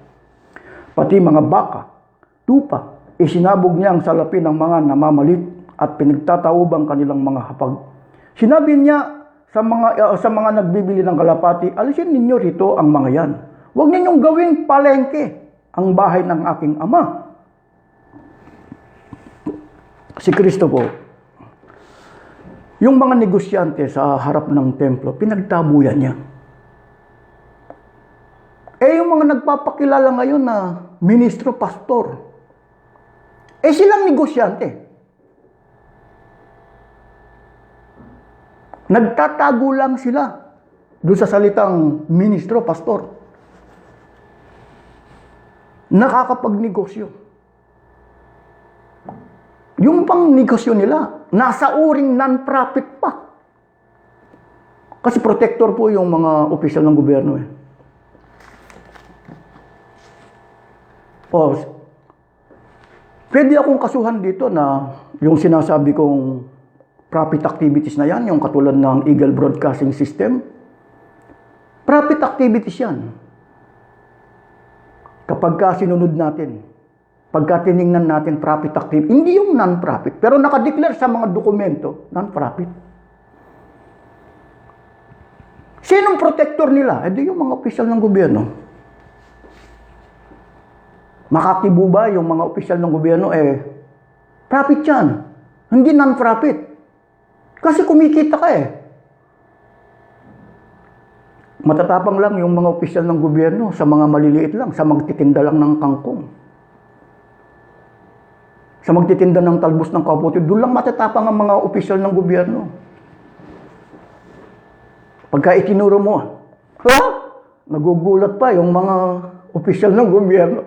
Pati mga baka, tupa, isinabog niya ang salapi ng mga namamalit at pinagtataubang kanilang mga hapag. Sinabi niya sa mga nagbibili ng kalapati, alisin ninyo rito ang mga yan. Huwag ninyong gawing palengke ang bahay ng aking ama. Si Kristo po, yung mga negosyante sa harap ng templo, pinagtabuyan niya. Yung mga nagpapakilala ngayon na ministro, pastor, silang negosyante. Nagtatago lang sila doon sa salitang ministro, pastor. Nakakapagnegosyo. Yung pang negosyo nila, nasa uring non-profit pa. Kasi protector po yung mga opisyal ng gobyerno eh. Pwede akong kasuhan dito na yung sinasabi kong profit activities na yan, yung katulad ng Eagle Broadcasting System, profit activities yan. Kapag ka sinunod natin, pagka tinignan natin profit activity, hindi yung non-profit, pero nakadeclare sa mga dokumento, non-profit. Sinong protector nila? Di yung mga opisyal ng gobyerno. Makakibo ba yung mga opisyal ng gobyerno? Profit yan. Hindi non-profit. Kasi kumikita ka eh. Matatapang lang yung mga opisyal ng gobyerno sa mga maliliit lang, sa magtitinda lang ng kangkong. Sa magtitinda ng talbos ng kapote, doon lang matatapang ang mga opisyal ng gobyerno. Pagka itinuro mo, nagugulat pa yung mga opisyal ng gobyerno.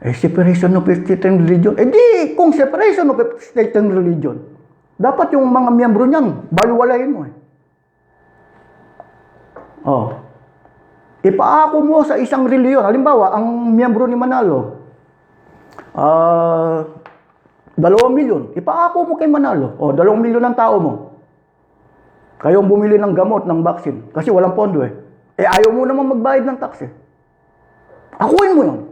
Separation of state and religion. Di, kung separation of state and religion, dapat yung mga miyembro niyan, baliwalayin mo eh. Ipaako mo sa isang reliyon. Halimbawa, ang miyembro ni Manalo, 2 milyon. Ipaako mo kay Manalo. 2 milyon ang tao mo. Kayong bumili ng gamot, ng vaccine. Kasi walang pondo eh. Ayaw mo naman magbayad ng tax eh. Akuin mo yun.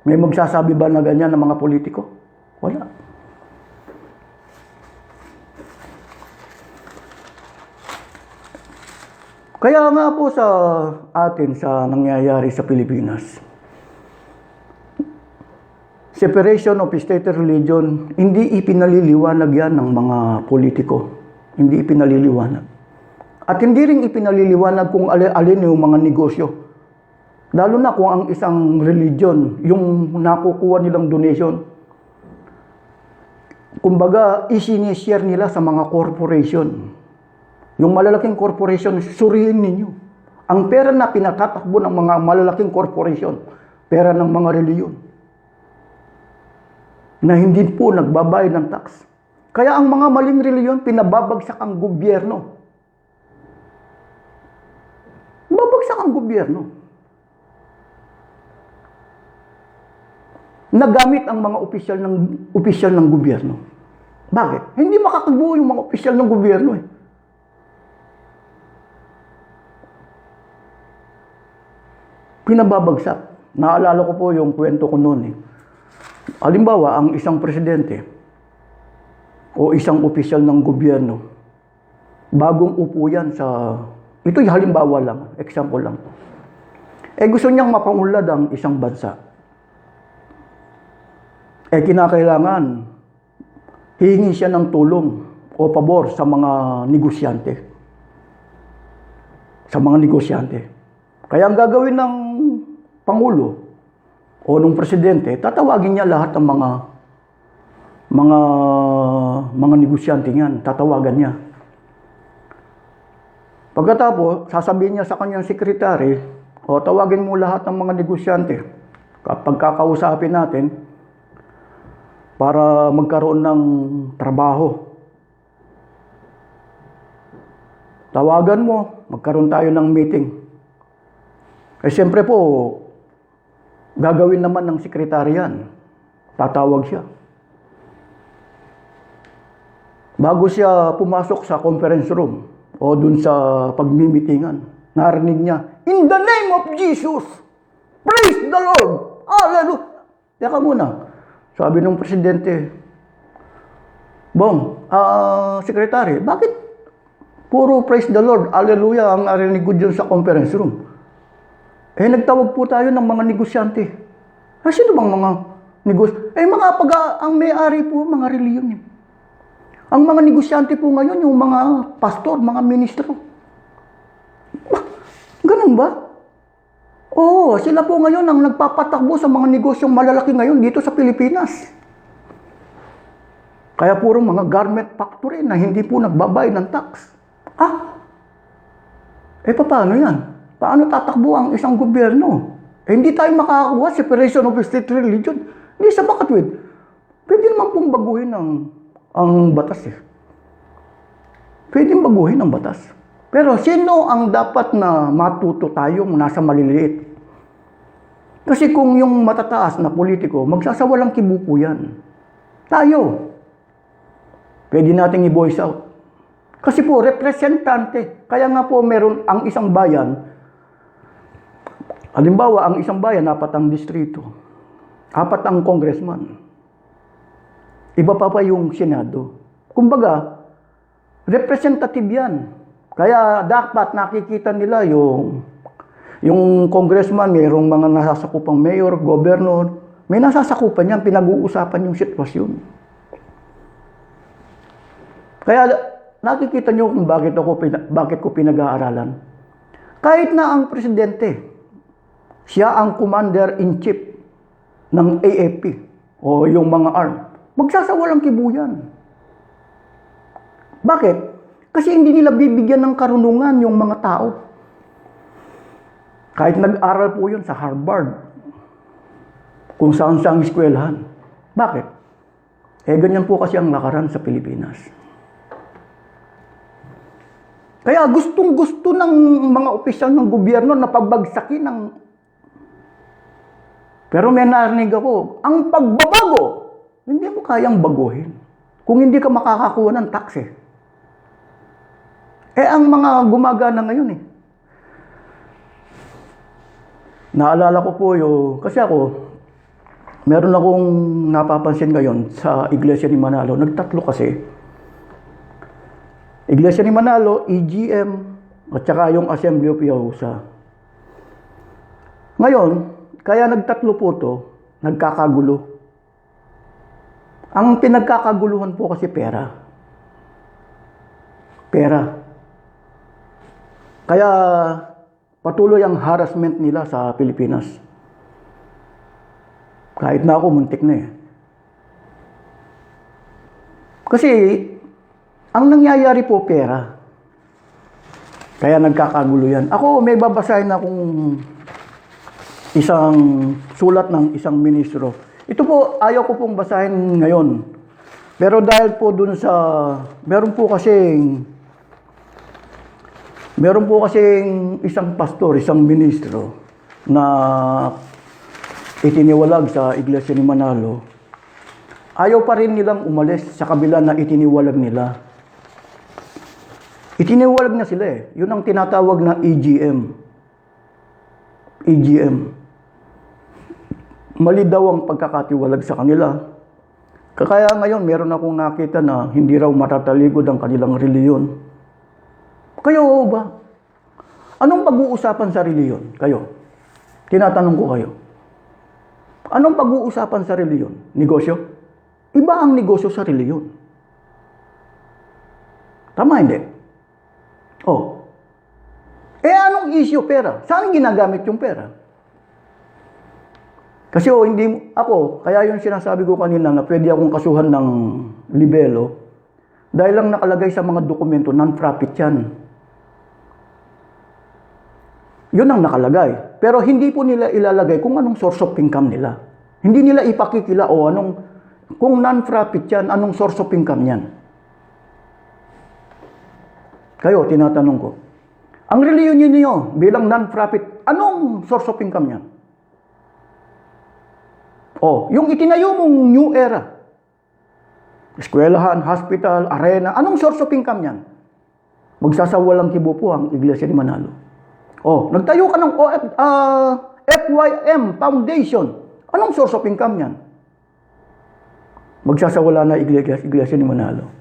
May magsasabi ba na ganyan ng mga politiko? Wala. Kaya nga po sa atin, sa nangyayari sa Pilipinas, separation of state and religion, hindi ipinaliliwanag yan ng mga politiko. Hindi ipinaliliwanag. At hindi rin ipinaliliwanag kung alin yung mga negosyo. Lalo na kung ang isang religion, yung nakukuha nilang donation, kumbaga, isinishare nila sa mga corporation. Yung malalaking corporation, suriin ninyo. Ang pera na pinatatakbo ng mga malalaking corporation, pera ng mga reliyon, na hindi po nagbabayad ng tax. Kaya ang mga maling reliyon, pinababagsak ang gobyerno. Babagsak ang gobyerno. Nagamit ang mga opisyal ng gobyerno. Bakit? Hindi makakabuo yung mga opisyal ng gobyerno eh. Pinababagsak. Naalala ko po yung kwento ko noon eh. Halimbawa, ang isang presidente o isang opisyal ng gobyerno, bagong upo yan sa... Ito'y halimbawa lang, example lang. Gusto niyang mapangunlad ang isang bansa. Kinakailangan, hihingi siya ng tulong o pabor sa mga negosyante. Sa mga negosyante. Kaya ang gagawin ng Pangulo o ng Presidente, tatawagin niya lahat ng mga negosyante niyan. Tatawagan niya. Pagkatapos, sasabihin niya sa kanyang sekretary, tawagin mo lahat ng mga negosyante. Kapag kakausapin natin, para magkaroon ng trabaho. Tawagan mo, magkaroon tayo ng meeting. Siyempre po, gagawin naman ng sekretary yan. Tatawag siya. Bago siya pumasok sa conference room o dun sa pagmimitingan, narinig niya, "In the name of Jesus, praise the Lord, hallelujah." Teka muna, sabi ng presidente, "Bong, sekretary, bakit puro praise the Lord, hallelujah ang narinig ko dyan sa conference room? Eh, nagtawag po tayo ng mga negosyante." Sino bang mga negosyante? Ang may-ari po, mga reliyon yun. Ang mga negosyante po ngayon, yung mga pastor, mga ministro. Ganun ba? Oo, sila po ngayon ang nagpapatakbo sa mga negosyong malalaki ngayon dito sa Pilipinas. Kaya puro mga garment factory na hindi po nagbabayad ng tax. Paano yan? Paano tatakbo ang isang gobyerno? Hindi tayo makakakuha separation of state religion. Hindi sa bakatwid. Pwede naman pong baguhin ang batas eh. Pwede baguhin ang batas. Pero sino ang dapat na matuto tayong nasa maliliit? Kasi kung yung matataas na politiko, magsasawalang kibuko yan. Tayo. Pwede nating i-voice out. Kasi po, representante. Kaya nga po meron ang isang bayan. Halimbawa, ang isang bayan, 4 ang distrito. 4 ang congressman. Iba pa yung Senado. Kumbaga, representative yan. Kaya dapat nakikita nila yung congressman, mayroong mga nasasakupang mayor, governor. May nasasakupan yan, pinag-uusapan yung sitwasyon. Kaya nakikita nyo kung bakit ko pinag-aaralan. Kahit na ang presidente, siya ang commander-in-chief ng AFP o yung mga arm. Magsasawalang kibuyan. Bakit? Kasi hindi nila bibigyan ng karunungan yung mga tao. Kahit nag-aral po yun sa Harvard, kung saan-saang eskwelahan. Bakit? Ganyan po kasi ang lakaran sa Pilipinas. Kaya gustong-gusto ng mga opisyal ng gobyerno na pabagsakin ng... Pero may narinig ako, ang pagbabago, hindi mo kayang baguhin kung hindi ka makakakuha ng tax eh. Ang mga gumagana ngayon eh. Naalala ko po kasi ako, meron akong napapansin ngayon sa Iglesia ni Manalo. Nagtatlo kasi. Iglesia ni Manalo, EGM, at saka yung Assembly of Yahusa. Ngayon, kaya nagtatlo po to, nagkakagulo. Ang pinagkakaguluhan po kasi pera. Pera. Kaya patuloy ang harassment nila sa Pilipinas. Kahit na ako, muntik na eh. Kasi, ang nangyayari po pera. Kaya nagkakagulo yan. Ako, may babasahin akong isang sulat ng isang ministro. Ito po, ayaw ko pong basahin ngayon. Pero dahil po dun sa, meron po kasing isang pastor, isang ministro na itiniwalag sa Iglesia ni Manalo. Ayaw pa rin nilang umalis sa kabila na itiniwalag nila. Itiniwalag na sila eh. Yun ang tinatawag na EGM. EGM. Mali daw ang pagkakatiwalag sa kanila. Kaya ngayon, meron akong nakita na hindi raw matataligod ang kanilang reliyon. Kayo ba? Anong pag-uusapan sa reliyon? Kayo? Tinatanong ko kayo. Anong pag-uusapan sa reliyon? Negosyo? Iba ang negosyo sa reliyon. Tama hindi? Anong issue? Pera. Saan ginagamit yung pera? Kasi hindi ako, kaya yung sinasabi ko kanina na pwede akong kasuhan ng libelo dahil lang nakalagay sa mga dokumento, non-profit yan. Yun ang nakalagay. Pero hindi po nila ilalagay kung anong source of income nila. Hindi nila ipakikila kung non-profit yan, anong source of income yan. Kayo, tinatanong ko. Ang reliyon niyo bilang non-profit, anong source of income yan? Yung itinayo mong new era. eskwelahan, hospital, arena. Anong source of income yan? Magsasawalang kibo po ang Iglesia ni Manalo. Oh, nagtayo ka ng FYM Foundation. Anong source of income yan? Magsasawala na Iglesia ni Manalo.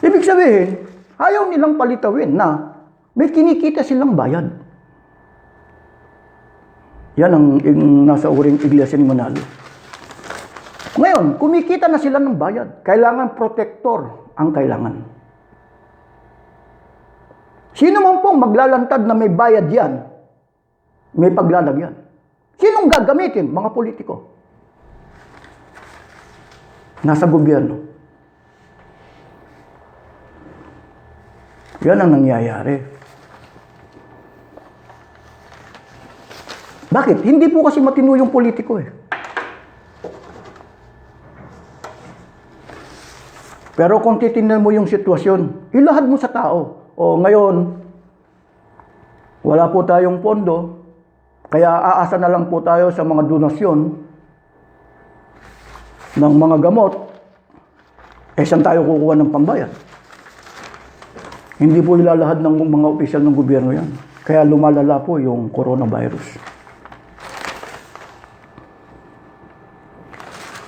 Ibig sabihin, ayaw nilang palitawin na may kinikita silang bayad. Yan ang nasa uring Iglesia ni Manalo. Ngayon, kumikita na sila ng bayad. Kailangan protector ang kailangan. Sino man pong maglalantad na may bayad yan, may paglalagyan. Sinong gagamitin? Mga politiko. Nasa gobyerno. Yan ang nangyayari. Bakit? Hindi po kasi matino yung politiko eh. Pero kung titingnan mo yung sitwasyon, ilahad mo sa tao. O ngayon, wala po tayong pondo, kaya aasa na lang po tayo sa mga donasyon ng mga gamot. Saan tayo kukuha ng pambayad? Hindi po ilalahad ng mga opisyal ng gobyerno yan. Kaya lumalala po yung coronavirus.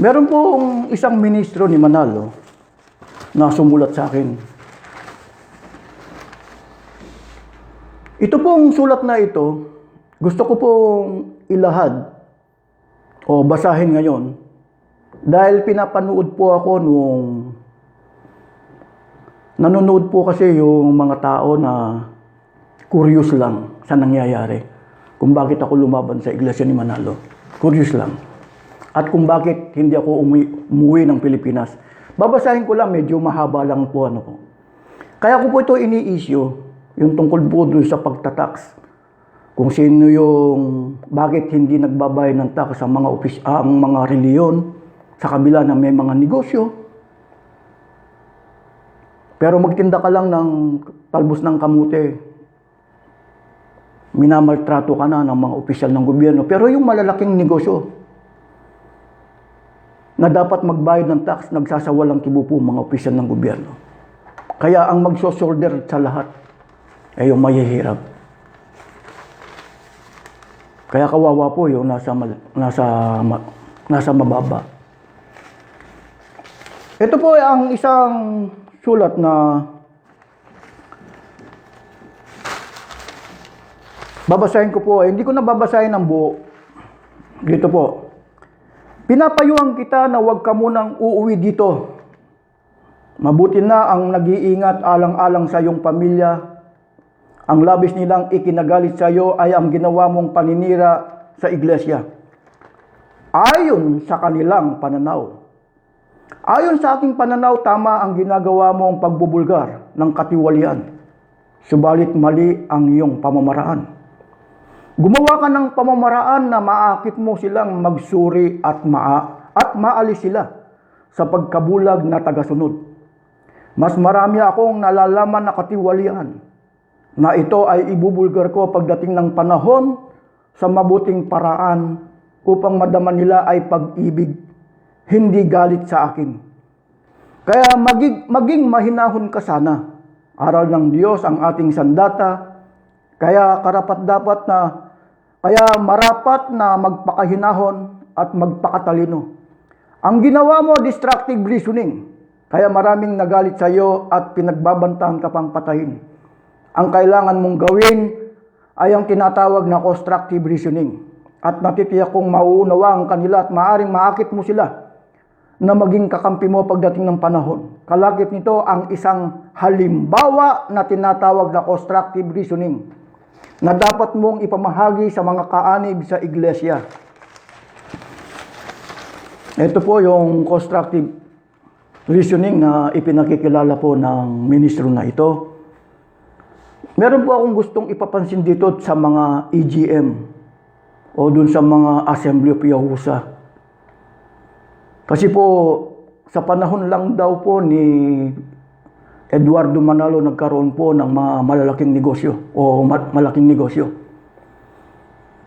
Meron pong isang ministro ni Manalo na sumulat sa akin. Ito pong sulat na ito, gusto ko pong ilahad o basahin ngayon dahil pinapanood po ako nanonood po kasi yung mga tao na curious lang sa nangyayari. Kung bakit ako lumaban sa Iglesia ni Manalo. Curious lang. At kung bakit hindi ako umuwi ng Pilipinas. Babasahin ko lang, medyo mahaba lang po ano ko. Kaya ko po ito ini-issue, yung tungkol po doon sa pagtatax. Kung sino yung, bakit hindi nagbabayad ng tax ang mga reliyon sa kabila na may mga negosyo. Pero magtinda ka lang ng talbos ng kamute, minamaltrato ka na ng mga opisyal ng gobyerno. Pero yung malalaking negosyo, na dapat magbayad ng tax, nagsasawalang kibo po mga opisyal ng gobyerno. Kaya ang magsosolder sa lahat ay yung mahihirap. Kaya kawawa po yung nasa mababa. Ito po ang isang sulat na babasahin ko po. Hindi ko na babasahin ang buo. Dito po. Pinapayuhan kita na huwag ka munang uuwi dito. Mabuti na ang nag-iingat alang-alang sa iyong pamilya. Ang labis nilang ikinagalit sa iyo ay ang ginawa mong paninira sa iglesia. Ayon sa kanilang pananaw. Ayon sa aking pananaw, tama ang ginagawa mong pagbubulgar ng katiwalian. Subalit mali ang iyong pamamaraan. Gumawa ka ng pamamaraan na maakit mo silang magsuri at maalis sila sa pagkabulag na tagasunod. Mas marami akong nalalaman na katiwalian na ito ay ibubulgar ko pagdating ng panahon sa mabuting paraan upang madama nila ay pag-ibig, hindi galit sa akin. Kaya maging mahinahon ka sana. Aral ng Diyos ang ating sandata. Kaya marapat na magpakahinahon at magpakatalino. Ang ginawa mo, destructive reasoning. Kaya maraming nagalit sa iyo at pinagbabantahan ka pang patayin. Ang kailangan mong gawin ay ang tinatawag na constructive reasoning. At natitiyak kong mauunawa ang kanila at maaring maakit mo sila na maging kakampi mo pagdating ng panahon. Kalakip nito ang isang halimbawa na tinatawag na constructive reasoning na dapat mong ipamahagi sa mga kaanib sa iglesia. Ito po yung constructive reasoning na ipinakikilala po ng ministro na ito. Meron po akong gustong ipapansin dito sa mga EGM o dun sa mga Assembly of Yahusa. Kasi po, sa panahon lang daw po ni Eduardo Manalo nagkaroon po ng malalaking negosyo o malaking negosyo.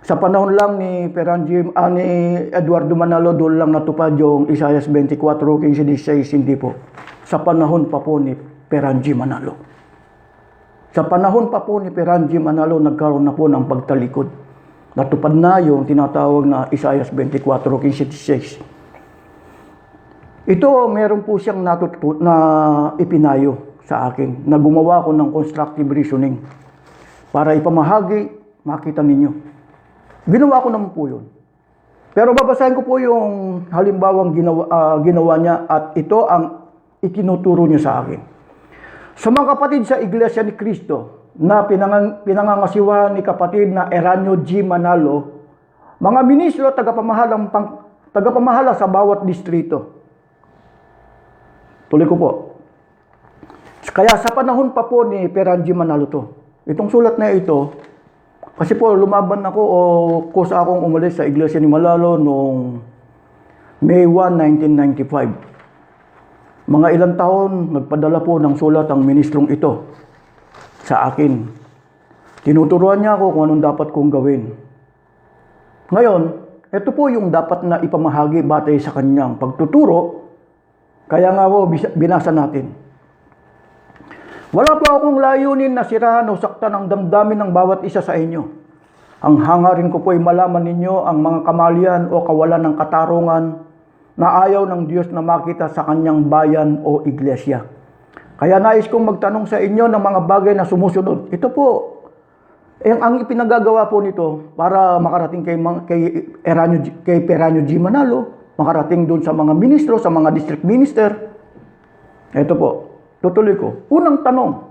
Sa panahon lang ni ni Eduardo Manalo, doon lang natupad yung Isaias 24:15-16, hindi po. Sa panahon pa po ni Peranji Manalo. Sa panahon pa po ni Peranji Manalo, nagkaroon na po ng pagtalikod. Natupad na yung tinatawag na Isaias 24:15-16. Ito, meron po siyang na ipinayo sa akin, na gumawa ko ng constructive reasoning para ipamahagi, makita ninyo. Ginawa ko naman po yun. Pero babasahin ko po yung halimbawang ginawa niya, at ito ang itinuturo niya sa akin. Sa mga kapatid sa Iglesia ni Cristo na pinangangasiwa ni kapatid na Eranio G. Manalo, mga ministro tagapamahala sa bawat distrito. Tuloy ko po. Kaya sa panahon pa po ni Peranji Manalo to. Itong sulat na ito, kasi po lumaban ako o kusa akong umalis sa Iglesia ni Manalo noong May 1, 1995. Mga ilang taon, nagpadala po ng sulat ang ministrong ito sa akin. Tinuturuan niya ako kung anong dapat kong gawin. Ngayon, ito po yung dapat na ipamahagi batay sa kanyang pagtuturo. Kaya nga po, binasa natin. Wala po akong layunin na sirahan o saktan ang damdamin ng bawat isa sa inyo. Ang hangarin ko po ay malaman ninyo ang mga kamalian o kawalan ng katarungan na ayaw ng Diyos na makita sa kanyang bayan o iglesia. Kaya nais kong magtanong sa inyo ng mga bagay na sumusunod. Ito po, ang ipinagagawa po nito para makarating kay Peranio G. Manalo, makarating doon sa mga ministro, sa mga district minister. Ito po, tutuloy ko. Unang tanong,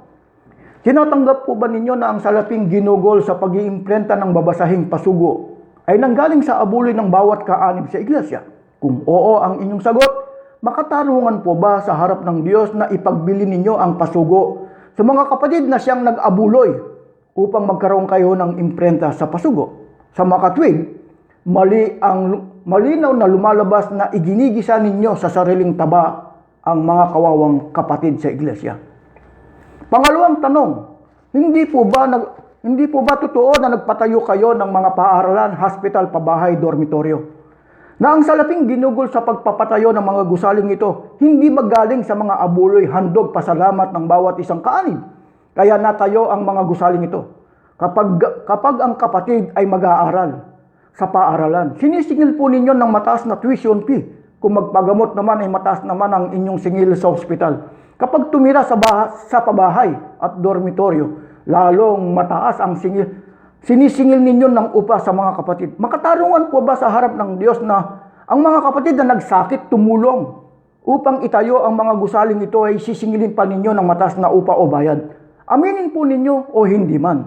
tinatanggap po ba ninyo na ang salaping ginugol sa pag-iimprenta ng babasahing pasugo ay nanggaling sa abuloy ng bawat kaanib sa iglesia? Kung oo ang inyong sagot, makatarungan po ba sa harap ng Diyos na ipagbili ninyo ang pasugo sa mga kapatid na siyang nag-abuloy upang magkaroon kayo ng imprenta sa pasugo? Sa makatwid, malinaw na lumalabas na iginigisa ninyo sa sariling taba ang mga kawawang kapatid sa iglesia. Pangalawang tanong, hindi po ba totoo na nagpatayo kayo ng mga paaralan, hospital, pabahay, dormitoryo? Na ang salaping ginugol sa pagpapatayo ng mga gusaling ito, hindi magaling sa mga abuloy, handog, pasalamat ng bawat isang kaanib. Kaya natayo ang mga gusaling ito. Kapag ang kapatid ay mag-aaral sa paaralan, sinisingil po ninyo ng mataas na tuition fee. Kung magpagamot naman ay mataas naman ang inyong singil sa ospital. Kapag tumira sa pabahay at dormitoryo, lalong mataas ang sinisingil ninyo ng upa sa mga kapatid. Makatarungan po ba sa harap ng Diyos na ang mga kapatid na nagsakit tumulong upang itayo ang mga gusaling ito ay sisingilin pa ninyo ng mataas na upa o bayad? Aminin po ninyo o hindi man.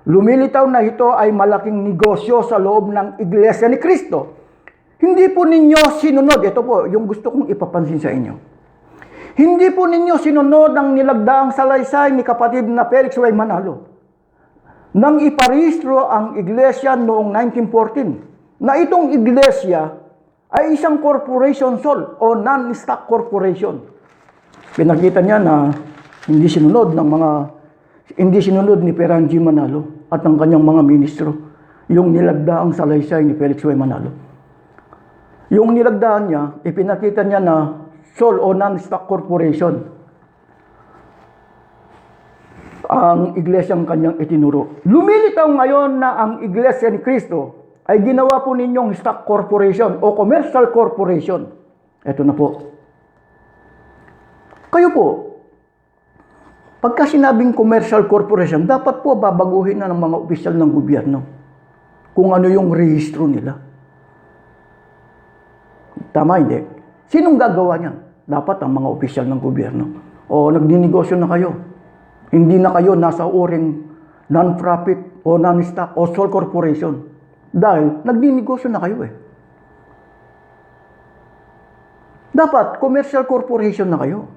Lumilitaw na ito ay malaking negosyo sa loob ng Iglesia ni Cristo. Hindi po ninyo sinunod, ito po yung gusto kong ipapansin sa inyo. Hindi po ninyo sinunod ang nilagdaang salaysay ni kapatid na Felix Y. Manalo nang iparehistro ang iglesia noong 1914 na itong iglesia ay isang corporation sole o non-stock corporation. Pinakita niya na hindi sinunod ni Peranji Manalo at ng kanyang mga ministro yung nilagdaang salaysay ni Felix Y. Manalo. Yung nilagdaan niya, ipinakita niya na sole o non-stock corporation ang iglesyang kanyang itinuro. Lumilitaw ngayon na ang Iglesia ni Cristo ay ginawa po ninyong stock corporation o commercial corporation. Ito na po. Kayo po, pagka sinabing commercial corporation, dapat po babaguhin na ng mga opisyal ng gobyerno kung ano yung rehistro nila. Tama, hindi? Sinong gagawa niyan? Dapat ang mga opisyal ng gobyerno. O nagdinegosyo na kayo. Hindi na kayo nasa uring non-profit o non-stock o sole corporation. Dahil nagdinegosyo na kayo eh. Dapat commercial corporation na kayo.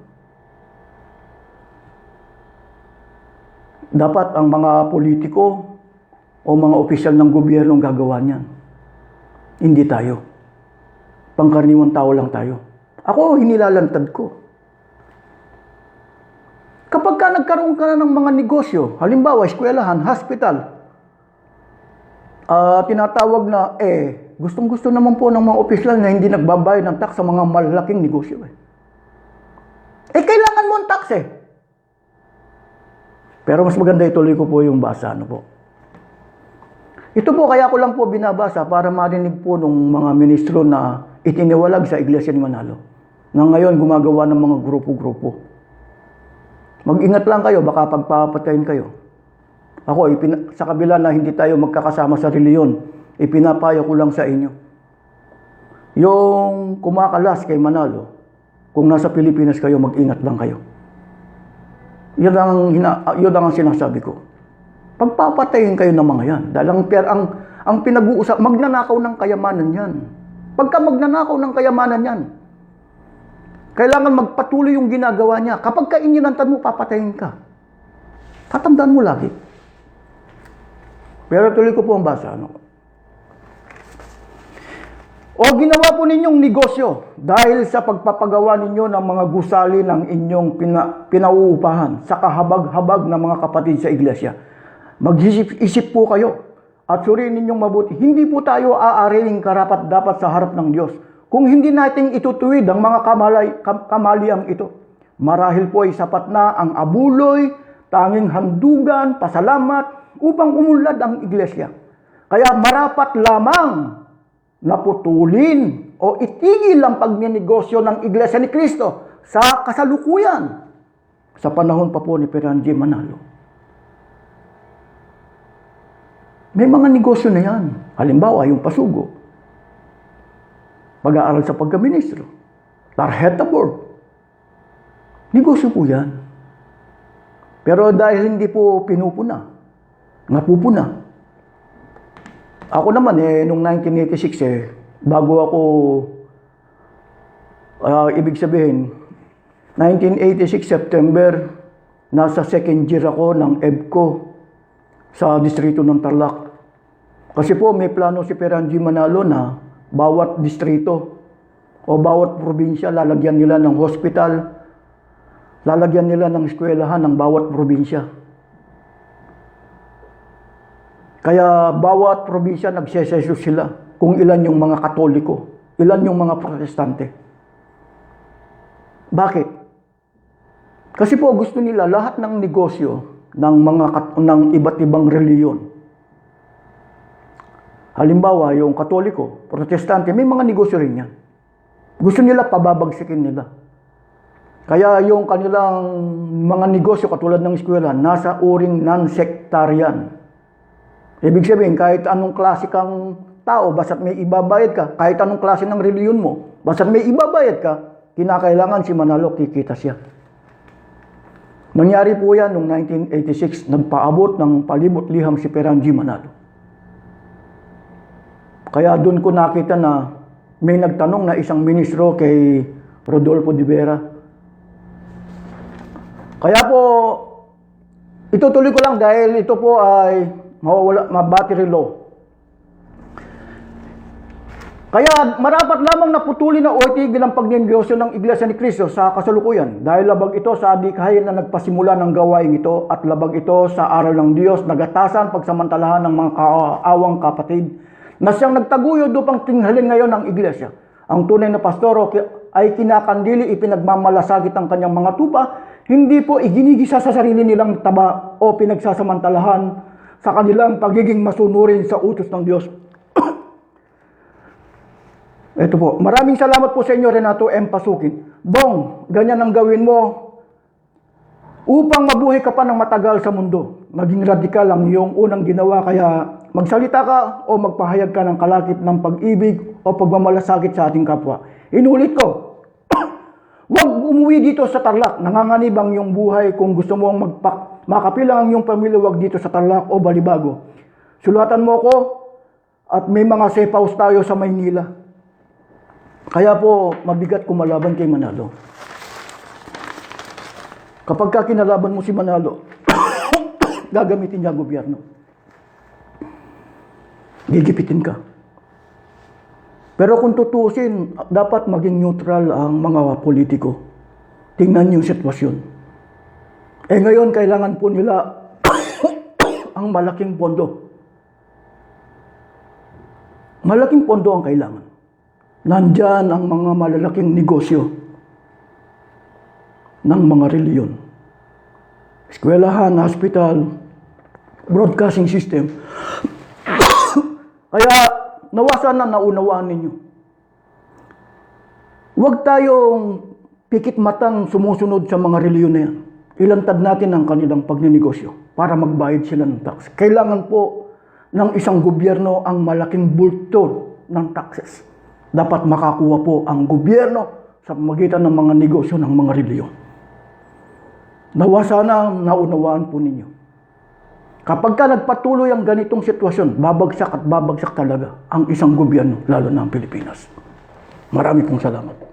Dapat ang mga politiko o mga opisyal ng gobyerno ang gagawa niyan. Hindi tayo. Pangkaraniwang tao lang tayo. Ako, hinilalantad ko. Kapag ka nagkaroon ka na ng mga negosyo, halimbawa, eskwelahan, hospital, tinatawag na, gustong-gusto naman po ng mga opisyal na hindi nagbabayad ng tax sa mga malalaking negosyo. Kailangan mo ang tax Pero mas maganda ituloy ko po yung basa. Ito po, kaya ko lang po binabasa para marinig po ng mga ministro na itiniwalag sa Iglesia ni Manalo, na ngayon gumagawa ng mga grupo-grupo. Mag-ingat lang kayo, baka pagpapatayin kayo. Ako, sa kabila na hindi tayo magkakasama sa reliyon, ipinapayo ko lang sa inyo. Yung kumakalas kay Manalo, kung nasa Pilipinas kayo, mag-ingat lang kayo. Yun ang sinasabi ko. Pagpapatayin kayo ng mga yan. Dahil ang pinag-uusap, magnanakaw ng kayamanan yan. Pagka magnanakaw ng kayamanan yan, kailangan magpatuloy yung ginagawa niya. Kapag kaininantan mo, papatayin ka. Tatandaan mo lagi. Pero tuloy ko po ang basa. O ginawa po ninyong negosyo dahil sa pagpapagawa ninyo ng mga gusali ng inyong pinauupahan sa kahabag-habag ng mga kapatid sa iglesia. Mag-isip po kayo at suriin ninyong mabuti. Hindi po tayo aariing karapat-dapat sa harap ng Diyos kung hindi natin itutuwid ang mga kamaliang ito. Marahil po ay sapat na ang abuloy, tanging handugan, pasalamat upang umunlad ang iglesia. Kaya marapat lamang naputulin o itigil ang pagninegosyo ng Iglesia ni Cristo sa kasalukuyan sa panahon pa po ni Peran G. Manalo. May mga negosyo na yan. Halimbawa, yung pasugo. Pag-aaral sa pagkaministro. Tarjeta board. Negosyo po yan. Pero dahil hindi po pinupuna, napupuna. Ako naman noong 1986 bago ako, ibig sabihin, 1986 September, nasa second year ako ng EBCO sa distrito ng Tarlac. Kasi po may plano si Peran G. Manalo na bawat distrito o bawat probinsya lalagyan nila ng hospital, lalagyan nila ng eskwelahan ng bawat probinsya. Kaya bawat probinsya nagseseso sila kung ilan yung mga Katoliko, ilan yung mga Protestante. Bakit? Kasi po gusto nila lahat ng negosyo ng iba't ibang reliyon. Halimbawa, yung Katoliko, Protestante, may mga negosyo rin yan. Gusto nila pababagsikin nila. Kaya yung kanilang mga negosyo katulad ng eskwela, nasa uring non-sectarian. Ibig sabihin, kahit anong klase kang tao, basta't may ibabayad ka, kahit anong klase ng reliyon mo, basta't may ibabayad ka, kinakailangan si Manalo, kikita siya. Nangyari po yan noong 1986, nagpaabot ng palibot-liham si Peran G. Manalo. Kaya doon ko nakita na may nagtanong na isang ministro kay Rodolfo de Vera. Kaya po, itutuloy ko lang dahil ito po ay battery low. Kaya marapat lamang naputulin na o itigil ang pagnegosyo ng Iglesia ni Cristo sa kasalukuyan dahil labag ito sa adikahin na nagpasimula ng gawain ito at labag ito sa aral ng Diyos, nagatasan, pagsamantalahan ng mga kaawang kapatid na siyang nagtaguyod upang tinghalin ngayon ng Iglesia. Ang tunay na pastoro ay kinakandili, ipinagmamalasakit ang kanyang mga tupa, hindi po iginigisa sa sarili nilang taba o pinagsasamantalahan sa kanilang pagiging masunurin sa utos ng Diyos. Ito po, maraming salamat po sa inyo, Renato M. Pasukin. Bong, ganyan ang gawin mo upang mabuhay ka pa ng matagal sa mundo. Maging radikal ang iyong unang ginawa, kaya magsalita ka o magpahayag ka ng kalakip ng pag-ibig o pagmamalasakit sa ating kapwa. Inulit ko, huwag umuwi dito sa Tarlac, nanganganib ang iyong buhay kung gusto mong makapilang ang iyong pamilya, huwag dito sa Tarlac o Balibago. Sulatan mo ko at may mga safe house tayo sa Maynila. Kaya po, mabigat kumalaban kay Manalo. Kapag ka kinalaban mo si Manalo, gagamitin niya gobyerno. Gigipitin ka. Pero kung tutusin, dapat maging neutral ang mga politiko. Tingnan yung sitwasyon. Ngayon, kailangan po nila ang malaking pondo. Malaking pondo ang kailangan. Nandyan ang mga malalaking negosyo ng mga reliyon. Eskwelahan, hospital, broadcasting system. Kaya nawa sana naunawaan ninyo. Huwag tayong pikit matang sumusunod sa mga reliyon na yan. Ilantad natin ang kanilang pagninegosyo para magbayad sila ng tax. Kailangan po ng isang gobyerno ang malaking bulto ng taxes. Dapat makakuha po ang gobyerno sa pamamagitan ng mga negosyo ng mga reliyon. Nawa sana naunawaan po ninyo. Kapag ka nagpatuloy ang ganitong sitwasyon, babagsak at babagsak talaga ang isang gobyerno, lalo na ang Pilipinas. Marami pong salamat.